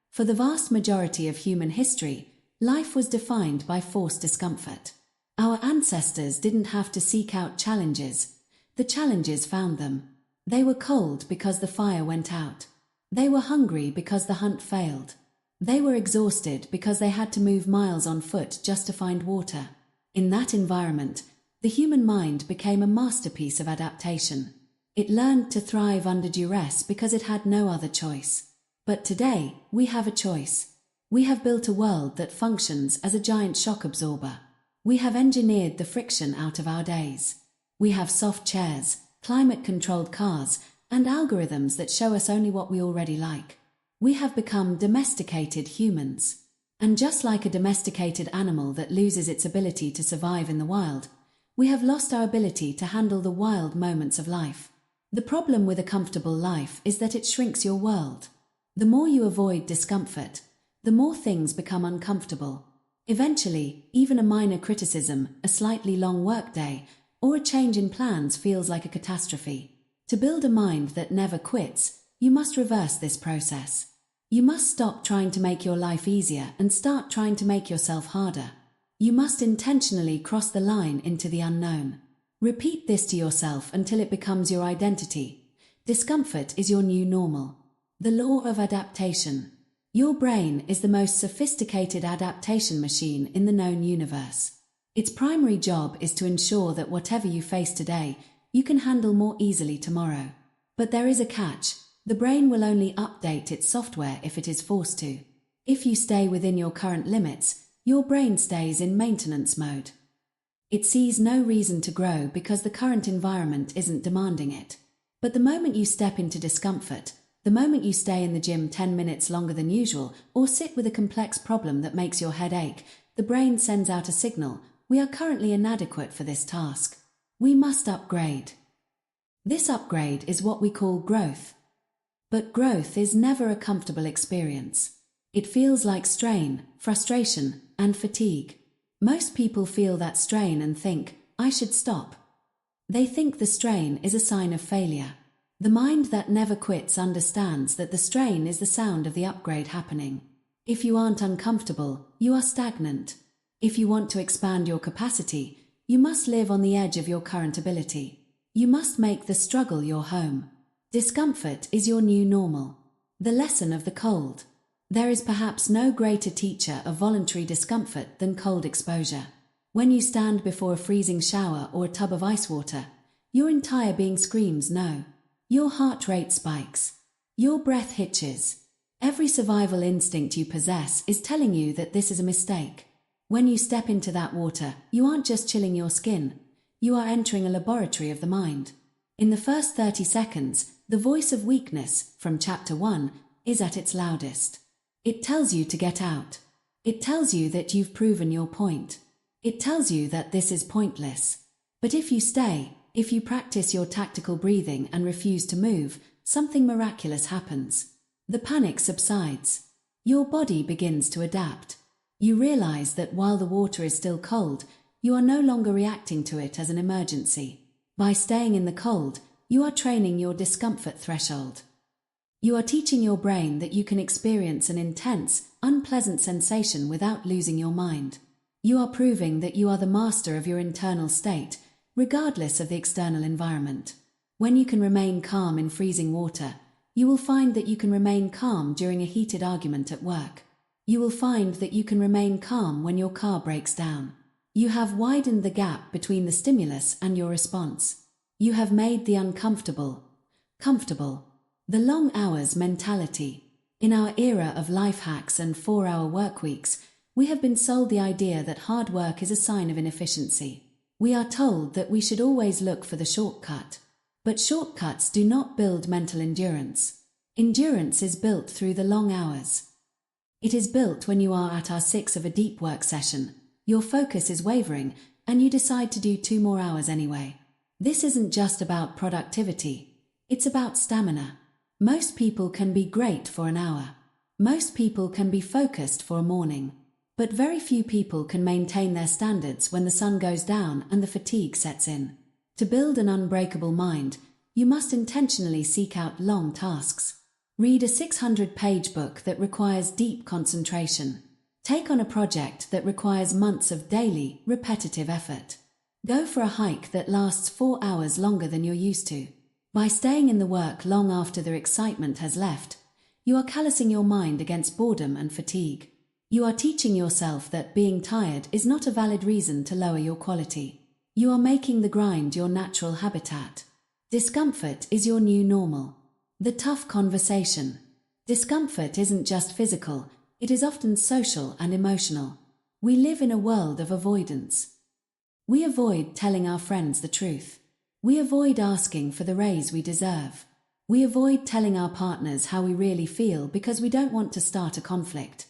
A: For the vast majority of human history, life was defined by forced discomfort. Our ancestors didn't have to seek out challenges. The challenges found them. They were cold because the fire went out. They were hungry because the hunt failed. They were exhausted because they had to move miles on foot just to find water. In that environment, the human mind became a masterpiece of adaptation. It learned to thrive under duress because it had no other choice. But today, we have a choice. We have built a world that functions as a giant shock absorber. We have engineered the friction out of our days. We have soft chairs, climate-controlled cars, and algorithms that show us only what we already like. We have become domesticated humans. And just like a domesticated animal that loses its ability to survive in the wild, we have lost our ability to handle the wild moments of life. The problem with a comfortable life is that it shrinks your world. The more you avoid discomfort, the more things become uncomfortable. Eventually, even a minor criticism, a slightly long workday, or a change in plans feels like a catastrophe. To build a mind that never quits, you must reverse this process. You must stop trying to make your life easier and start trying to make yourself harder. You must intentionally cross the line into the unknown. Repeat this to yourself until it becomes your identity. Discomfort is your new normal. The law of adaptation. Your brain is the most sophisticated adaptation machine in the known universe. Its primary job is to ensure that whatever you face today, you can handle more easily tomorrow. But there is a catch. The brain will only update its software if it is forced to. If you stay within your current limits, your brain stays in maintenance mode. It sees no reason to grow because the current environment isn't demanding it. But the moment you step into discomfort, the moment you stay in the gym 10 minutes longer than usual or sit with a complex problem that makes your head ache, the brain sends out a signal: we are currently inadequate for this task. We must upgrade. This upgrade is what we call growth. But growth is never a comfortable experience. It feels like strain, frustration, and fatigue. Most people feel that strain and think, I should stop. They think the strain is a sign of failure. The mind that never quits understands that the strain is the sound of the upgrade happening. If you aren't uncomfortable, you are stagnant. If you want to expand your capacity, you must live on the edge of your current ability. You must make the struggle your home. Discomfort is your new normal. The lesson of the cold. There is perhaps no greater teacher of voluntary discomfort than cold exposure. When you stand before a freezing shower or a tub of ice water, your entire being screams no. Your heart rate spikes. Your breath hitches. Every survival instinct you possess is telling you that this is a mistake. When you step into that water, you aren't just chilling your skin. You are entering a laboratory of the mind. In the first 30 seconds, the voice of weakness, from Chapter 1, is at its loudest. It tells you to get out. It tells you that you've proven your point. It tells you that this is pointless. But if you stay, if you practice your tactical breathing and refuse to move, something miraculous happens. The panic subsides. Your body begins to adapt. You realize that while the water is still cold, you are no longer reacting to it as an emergency. By staying in the cold, you are training your discomfort threshold. You are teaching your brain that you can experience an intense, unpleasant sensation without losing your mind. You are proving that you are the master of your internal state, regardless of the external environment. When you can remain calm in freezing water, you will find that you can remain calm during a heated argument at work. You will find that you can remain calm when your car breaks down. You have widened the gap between the stimulus and your response. You have made the uncomfortable comfortable. The long hours mentality. In our era of life hacks and 4-hour work weeks, we have been sold the idea that hard work is a sign of inefficiency. We are told that we should always look for the shortcut. But shortcuts do not build mental endurance. Endurance is built through the long hours. It is built when you are at hour 6 of a deep work session, your focus is wavering, and you decide to do 2 more hours anyway. This isn't just about productivity. It's about stamina. Most people can be great for an hour. Most people can be focused for a morning. But very few people can maintain their standards when the sun goes down and the fatigue sets in. To build an unbreakable mind, you must intentionally seek out long tasks. Read a 600-page book that requires deep concentration. Take on a project that requires months of daily, repetitive effort. Go for a hike that lasts 4 hours longer than you're used to. By staying in the work long after the excitement has left, you are callousing your mind against boredom and fatigue. You are teaching yourself that being tired is not a valid reason to lower your quality. You are making the grind your natural habitat. Discomfort is your new normal. The tough conversation. Discomfort isn't just physical, it is often social and emotional. We live in a world of avoidance. We avoid telling our friends the truth. We avoid asking for the raise we deserve. We avoid telling our partners how we really feel because we don't want to start a conflict.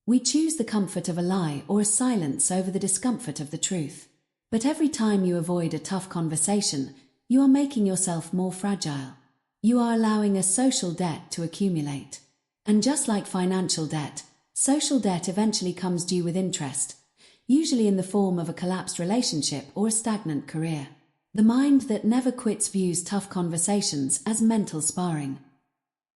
A: We choose the comfort of a lie or a silence over the discomfort of the truth. But every time you avoid a tough conversation, you are making yourself more fragile. You are allowing a social debt to accumulate. And just like financial debt, social debt eventually comes due with interest, usually in the form of a collapsed relationship or a stagnant career. The mind that never quits views tough conversations as mental sparring.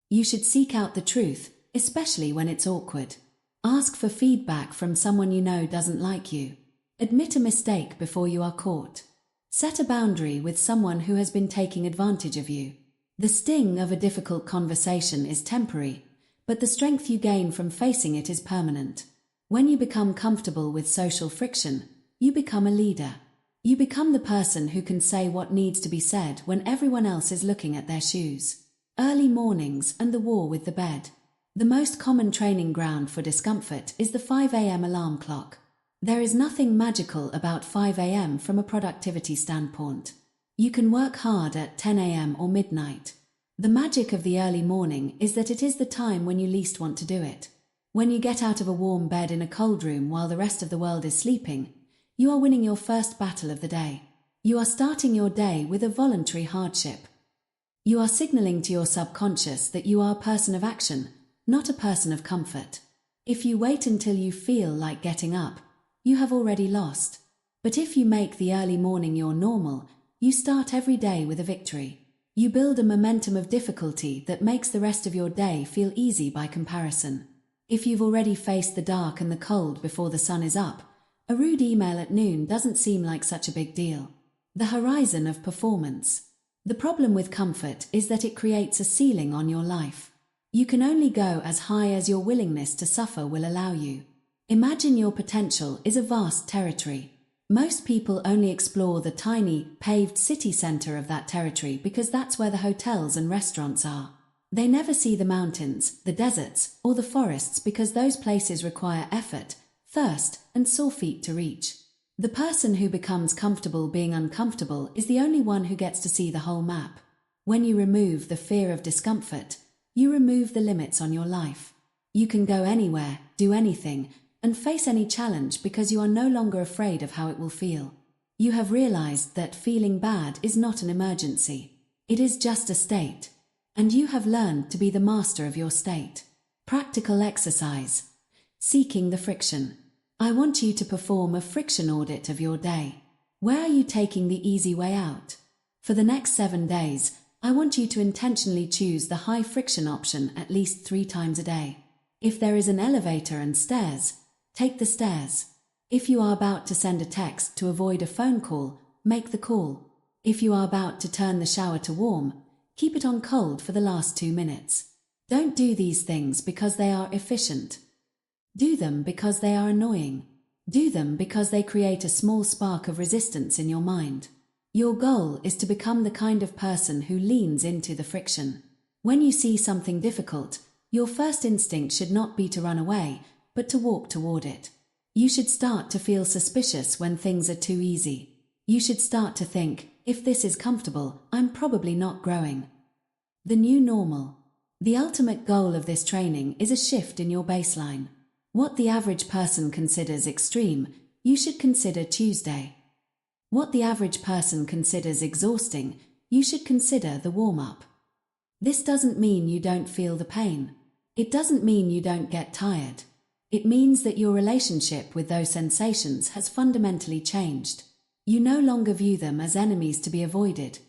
A: You should seek out the truth, especially when it's awkward. Ask for feedback from someone you know doesn't like you. Admit a mistake before you are caught. Set a boundary with someone who has been taking advantage of you. The sting of a difficult conversation is temporary, but the strength you gain from facing it is permanent. When you become comfortable with social friction, you become a leader. You become the person who can say what needs to be said when everyone else is looking at their shoes. Early mornings and the war with the bed. The most common training ground for discomfort is the 5 a.m. alarm clock. There is nothing magical about 5 a.m. from a productivity standpoint. You can work hard at 10 a.m. or midnight. The magic of the early morning is that it is the time when you least want to do it. When you get out of a warm bed in a cold room while the rest of the world is sleeping, you are winning your first battle of the day. You are starting your day with a voluntary hardship. You are signaling to your subconscious that you are a person of action, not a person of comfort. If you wait until you feel like getting up, you have already lost. But if you make the early morning your normal, you start every day with a victory. You build a momentum of difficulty that makes the rest of your day feel easy by comparison. If you've already faced the dark and the cold before the sun is up, a rude email at noon doesn't seem like such a big deal. The horizon of performance. The problem with comfort is that it creates a ceiling on your life. You can only go as high as your willingness to suffer will allow you. Imagine your potential is a vast territory. Most people only explore the tiny, paved city center of that territory because that's where the hotels and restaurants are. They never see the mountains, the deserts, or the forests because those places require effort, thirst, and sore feet to reach. The person who becomes comfortable being uncomfortable is the only one who gets to see the whole map. When you remove the fear of discomfort, you remove the limits on your life. You can go anywhere, do anything, and face any challenge because you are no longer afraid of how it will feel. You have realized that feeling bad is not an emergency. It is just a state. And you have learned to be the master of your state. Practical exercise. Seeking the friction. I want you to perform a friction audit of your day. Where are you taking the easy way out? For the next 7 days, I want you to intentionally choose the high friction option at least 3 times a day. If there is an elevator and stairs, take the stairs. If you are about to send a text to avoid a phone call, make the call. If you are about to turn the shower to warm, keep it on cold for the last 2 minutes. Don't do these things because they are efficient. Do them because they are annoying. Do them because they create a small spark of resistance in your mind. Your goal is to become the kind of person who leans into the friction. When you see something difficult, your first instinct should not be to run away, but to walk toward it. You should start to feel suspicious when things are too easy. You should start to think, if this is comfortable, I'm probably not growing. The new normal. The ultimate goal of this training is a shift in your baseline. What the average person considers extreme, you should consider Tuesday. What the average person considers exhausting, you should consider the warm-up. This doesn't mean you don't feel the pain. It doesn't mean you don't get tired. It means that your relationship with those sensations has fundamentally changed. You no longer view them as enemies to be avoided.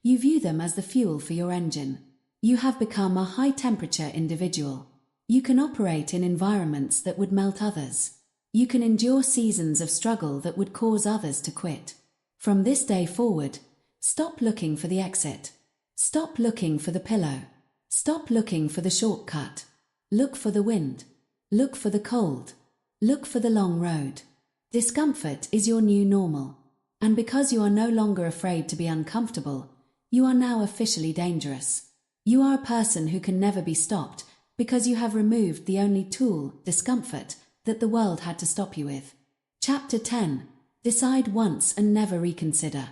A: You view them as the fuel for your engine. You have become a high-temperature individual. You can operate in environments that would melt others. You can endure seasons of struggle that would cause others to quit. From this day forward, stop looking for the exit. Stop looking for the pillow. Stop looking for the shortcut. Look for the wind. Look for the cold. Look for the long road. Discomfort is your new normal. And because you are no longer afraid to be uncomfortable, you are now officially dangerous. You are a person who can never be stopped because you have removed the only tool, discomfort, that the world had to stop you with. Chapter 10. Decide once and never reconsider.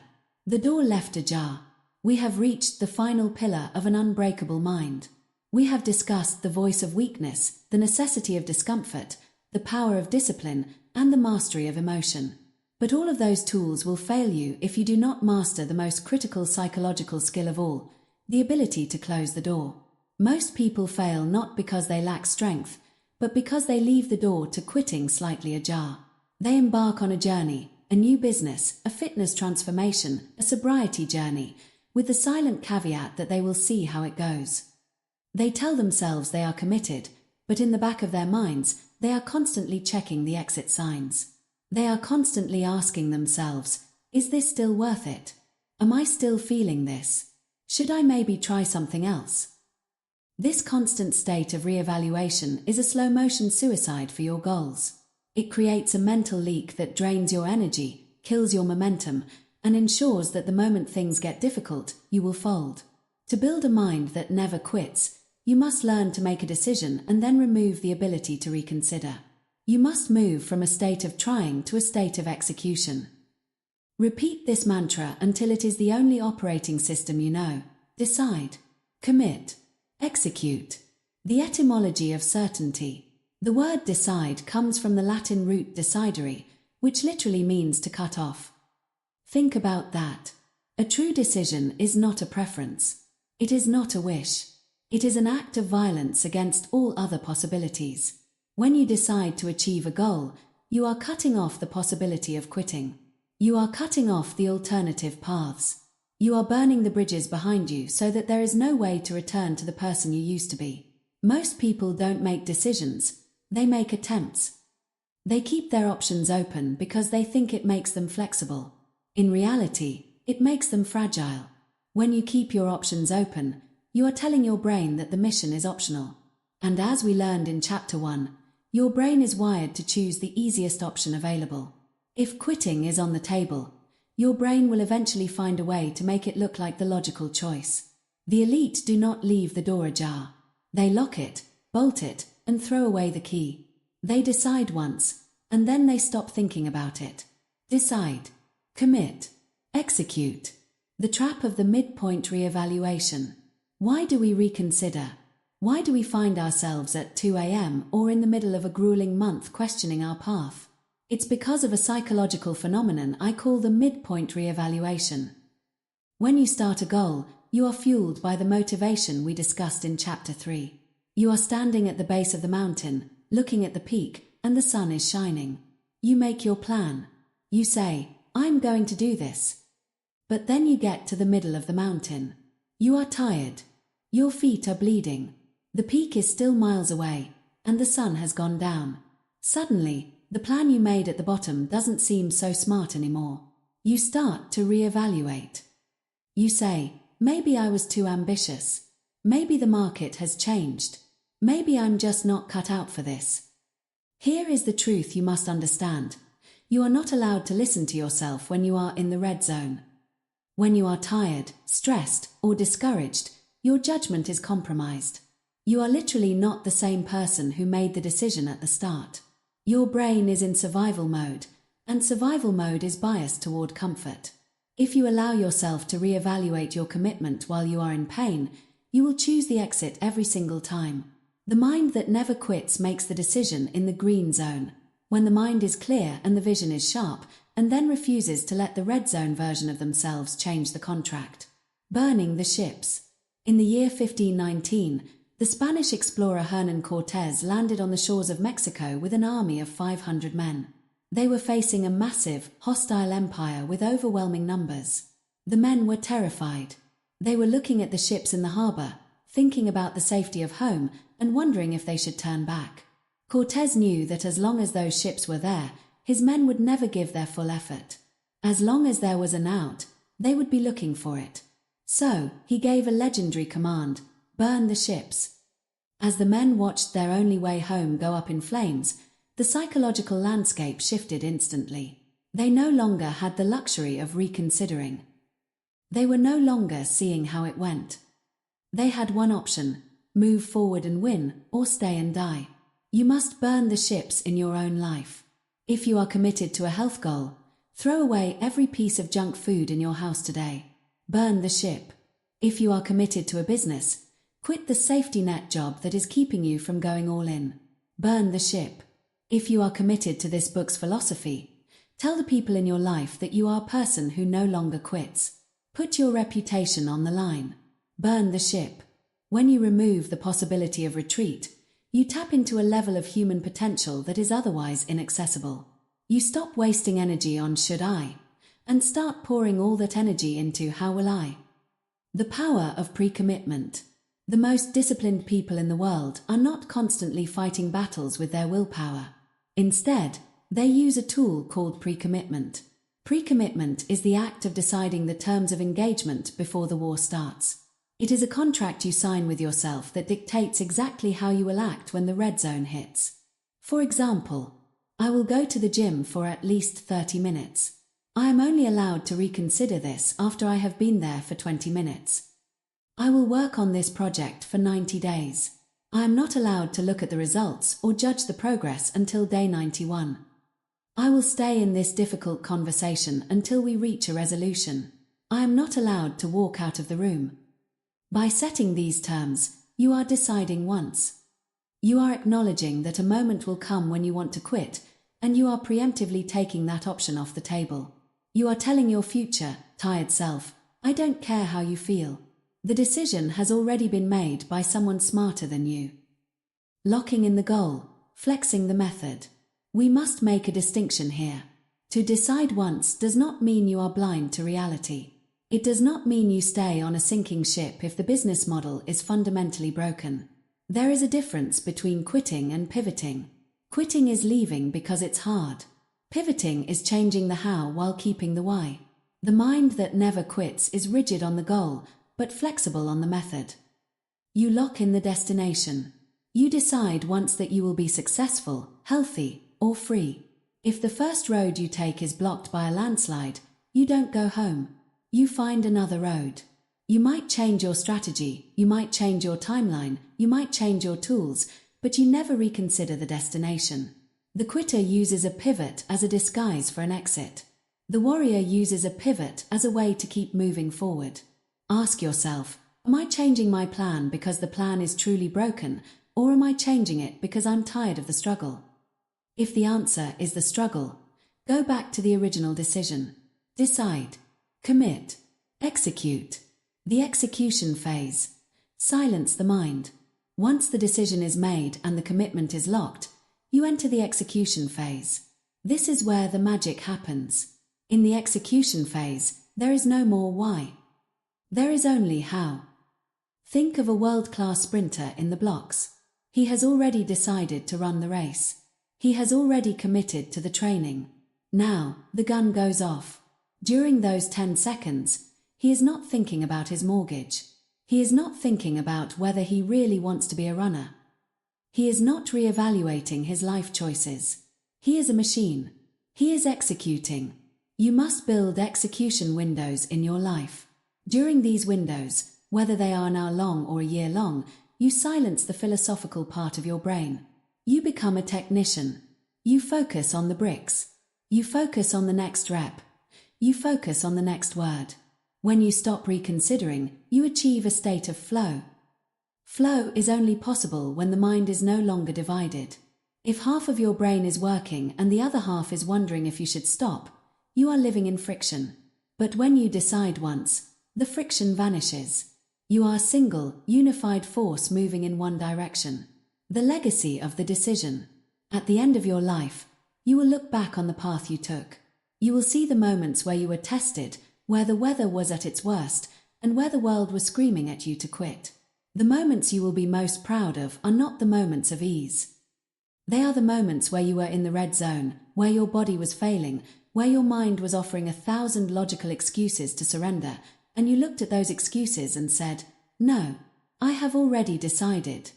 A: The door left ajar. We have reached the final pillar of an unbreakable mind. We have discussed the voice of weakness, the necessity of discomfort, the power of discipline, and the mastery of emotion. But all of those tools will fail you if you do not master the most critical psychological skill of all, the ability to close the door. Most people fail not because they lack strength, but because they leave the door to quitting slightly ajar. They embark on a journey, a new business, a fitness transformation, a sobriety journey, with the silent caveat that they will see how it goes. They tell themselves they are committed, but in the back of their minds, they are constantly checking the exit signs. They are constantly asking themselves, is this still worth it? Am I still feeling this? Should I maybe try something else? This constant state of re-evaluation is a slow-motion suicide for your goals. It creates a mental leak that drains your energy, kills your momentum, and ensures that the moment things get difficult, you will fold. To build a mind that never quits, you must learn to make a decision and then remove the ability to reconsider. You must move from a state of trying to a state of execution. Repeat this mantra until it is the only operating system you know. Decide. Commit. Execute. The etymology of certainty. The word decide comes from the Latin root decidere, which literally means to cut off. Think about that. A true decision is not a preference. It is not a wish. It is an act of violence against all other possibilities. When you decide to achieve a goal, you are cutting off the possibility of quitting. You are cutting off the alternative paths. You are burning the bridges behind you so that there is no way to return to the person you used to be. Most people don't make decisions, they make attempts. They keep their options open because they think it makes them flexible. In reality, it makes them fragile. When you keep your options open, you are telling your brain that the mission is optional. And as we learned in Chapter 1, your brain is wired to choose the easiest option available. If quitting is on the table, your brain will eventually find a way to make it look like the logical choice. The elite do not leave the door ajar. They lock it, bolt it, and throw away the key. They decide once, and then they stop thinking about it. Decide. Commit. Execute. The trap of the midpoint re-evaluation. Why do we reconsider? Why do we find ourselves at 2 a.m. or in the middle of a grueling month questioning our path? It's because of a psychological phenomenon I call the midpoint re-evaluation. When you start a goal, you are fueled by the motivation we discussed in Chapter 3. You are standing at the base of the mountain, looking at the peak, and the sun is shining. You make your plan. You say, I'm going to do this. But then you get to the middle of the mountain. You are tired. Your feet are bleeding. The peak is still miles away, and the sun has gone down. Suddenly, the plan you made at the bottom doesn't seem so smart anymore. You start to re-evaluate. You say, maybe I was too ambitious. Maybe the market has changed. Maybe I'm just not cut out for this. Here is the truth you must understand. You are not allowed to listen to yourself when you are in the red zone. When you are tired, stressed, or discouraged, your judgment is compromised. You are literally not the same person who made the decision at the start. Your brain is in survival mode, and survival mode is biased toward comfort. If you allow yourself to re-evaluate your commitment while you are in pain, you will choose the exit every single time. The mind that never quits makes the decision in the green zone, when the mind is clear and the vision is sharp, and then refuses to let the red zone version of themselves change the contract. Burning the ships. In the year 1519, the Spanish explorer Hernán Cortés landed on the shores of Mexico with an army of 500 men. They were facing a massive, hostile empire with overwhelming numbers. The men were terrified. They were looking at the ships in the harbor, thinking about the safety of home and wondering if they should turn back. Cortés knew that as long as those ships were there, his men would never give their full effort. As long as there was an out, they would be looking for it. So, he gave a legendary command: burn the ships. As the men watched their only way home go up in flames, the psychological landscape shifted instantly. They no longer had the luxury of reconsidering. They were no longer seeing how it went. They had one option: move forward and win, or stay and die. You must burn the ships in your own life. If you are committed to a health goal, throw away every piece of junk food in your house today. Burn the ship. If you are committed to a business, quit the safety net job that is keeping you from going all in. Burn the ship. If you are committed to this book's philosophy, tell the people in your life that you are a person who no longer quits. Put your reputation on the line. Burn the ship. When you remove the possibility of retreat, you tap into a level of human potential that is otherwise inaccessible. You stop wasting energy on "should I?" and start pouring all that energy into "how will I?" The power of pre-commitment. The most disciplined people in the world are not constantly fighting battles with their willpower. Instead, they use a tool called pre-commitment. Pre-commitment is the act of deciding the terms of engagement before the war starts. It is a contract you sign with yourself that dictates exactly how you will act when the red zone hits. For example, I will go to the gym for at least 30 minutes. I am only allowed to reconsider this after I have been there for 20 minutes. I will work on this project for 90 days. I am not allowed to look at the results or judge the progress until day 91. I will stay in this difficult conversation until we reach a resolution. I am not allowed to walk out of the room. By setting these terms, you are deciding once. You are acknowledging that a moment will come when you want to quit, and you are preemptively taking that option off the table. You are telling your future, tired self, I don't care how you feel. The decision has already been made by someone smarter than you. Locking in the goal, flexing the method. We must make a distinction here. To decide once does not mean you are blind to reality. It does not mean you stay on a sinking ship if the business model is fundamentally broken. There is a difference between quitting and pivoting. Quitting is leaving because it's hard. Pivoting is changing the how while keeping the why. The mind that never quits is rigid on the goal, but flexible on the method. You lock in the destination. You decide once that you will be successful, healthy, or free. If the first road you take is blocked by a landslide, you don't go home. You find another road. You might change your strategy, you might change your timeline, you might change your tools, but you never reconsider the destination. The quitter uses a pivot as a disguise for an exit. The warrior uses a pivot as a way to keep moving forward. Ask yourself, am I changing my plan because the plan is truly broken, or am I changing it because I'm tired of the struggle? If the answer is the struggle, go back to the original decision. Decide. Commit. Execute. The execution phase. Silence the mind. Once the decision is made and the commitment is locked, you enter the execution phase. This is where the magic happens. In the execution phase, there is no more why. There is only how. Think of a world-class sprinter in the blocks. He has already decided to run the race. He has already committed to the training. Now, the gun goes off. During those 10 seconds, he is not thinking about his mortgage. He is not thinking about whether he really wants to be a runner. He is not re-evaluating his life choices. He is a machine. He is executing. You must build execution windows in your life. During these windows, whether they are an hour long or a year long, you silence the philosophical part of your brain. You become a technician. You focus on the bricks. You focus on the next rep. You focus on the next word. When you stop reconsidering, you achieve a state of flow. Flow is only possible when the mind is no longer divided. If half of your brain is working and the other half is wondering if you should stop, you are living in friction. But when you decide once, the friction vanishes. You are a single, unified force moving in one direction. The legacy of the decision. At the end of your life, you will look back on the path you took. You will see the moments where you were tested, where the weather was at its worst, and where the world was screaming at you to quit. The moments you will be most proud of are not the moments of ease. They are the moments where you were in the red zone, where your body was failing, where your mind was offering 1,000 logical excuses to surrender, and you looked at those excuses and said, "No, I have already decided."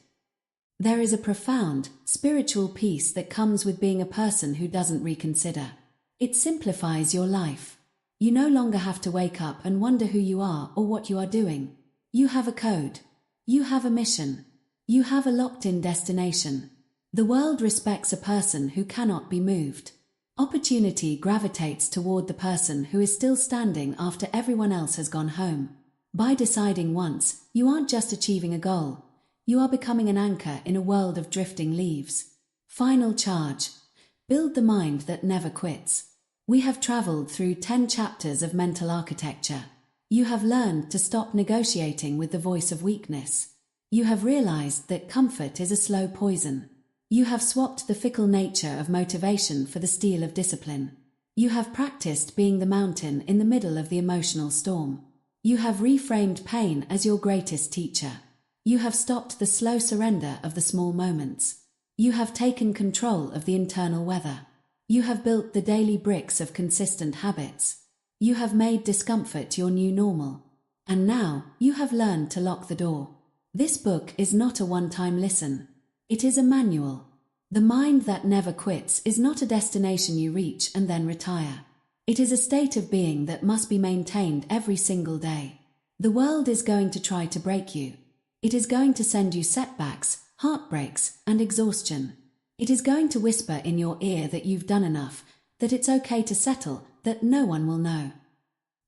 A: There is a profound, spiritual peace that comes with being a person who doesn't reconsider. It simplifies your life. You no longer have to wake up and wonder who you are or what you are doing. You have a code. You have a mission. You have a locked-in destination. The world respects a person who cannot be moved. Opportunity gravitates toward the person who is still standing after everyone else has gone home. By deciding once, you aren't just achieving a goal. You are becoming an anchor in a world of drifting leaves. Final charge. Build the mind that never quits. We have traveled through 10 chapters of mental architecture. You have learned to stop negotiating with the voice of weakness. You have realized that comfort is a slow poison. You have swapped the fickle nature of motivation for the steel of discipline. You have practiced being the mountain in the middle of the emotional storm. You have reframed pain as your greatest teacher. You have stopped the slow surrender of the small moments. You have taken control of the internal weather. You have built the daily bricks of consistent habits. You have made discomfort your new normal. And now, you have learned to lock the door. This book is not a one-time listen. It is a manual. The mind that never quits is not a destination you reach and then retire. It is a state of being that must be maintained every single day. The world is going to try to break you. It is going to send you setbacks, heartbreaks, and exhaustion. It is going to whisper in your ear that you've done enough, that it's okay to settle, that no one will know.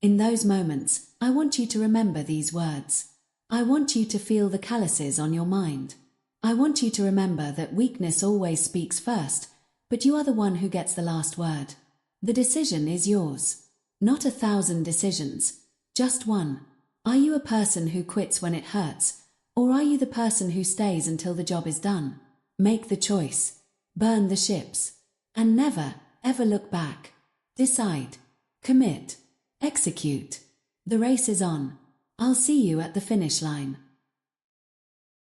A: In those moments, I want you to remember these words. I want you to feel the calluses on your mind. I want you to remember that weakness always speaks first, but you are the one who gets the last word. The decision is yours. Not 1,000 decisions, just one. Are you a person who quits when it hurts, or are you the person who stays until the job is done? Make the choice. Burn the ships. And never, ever look back. Decide. Commit. Execute. The race is on. I'll see you at the finish line.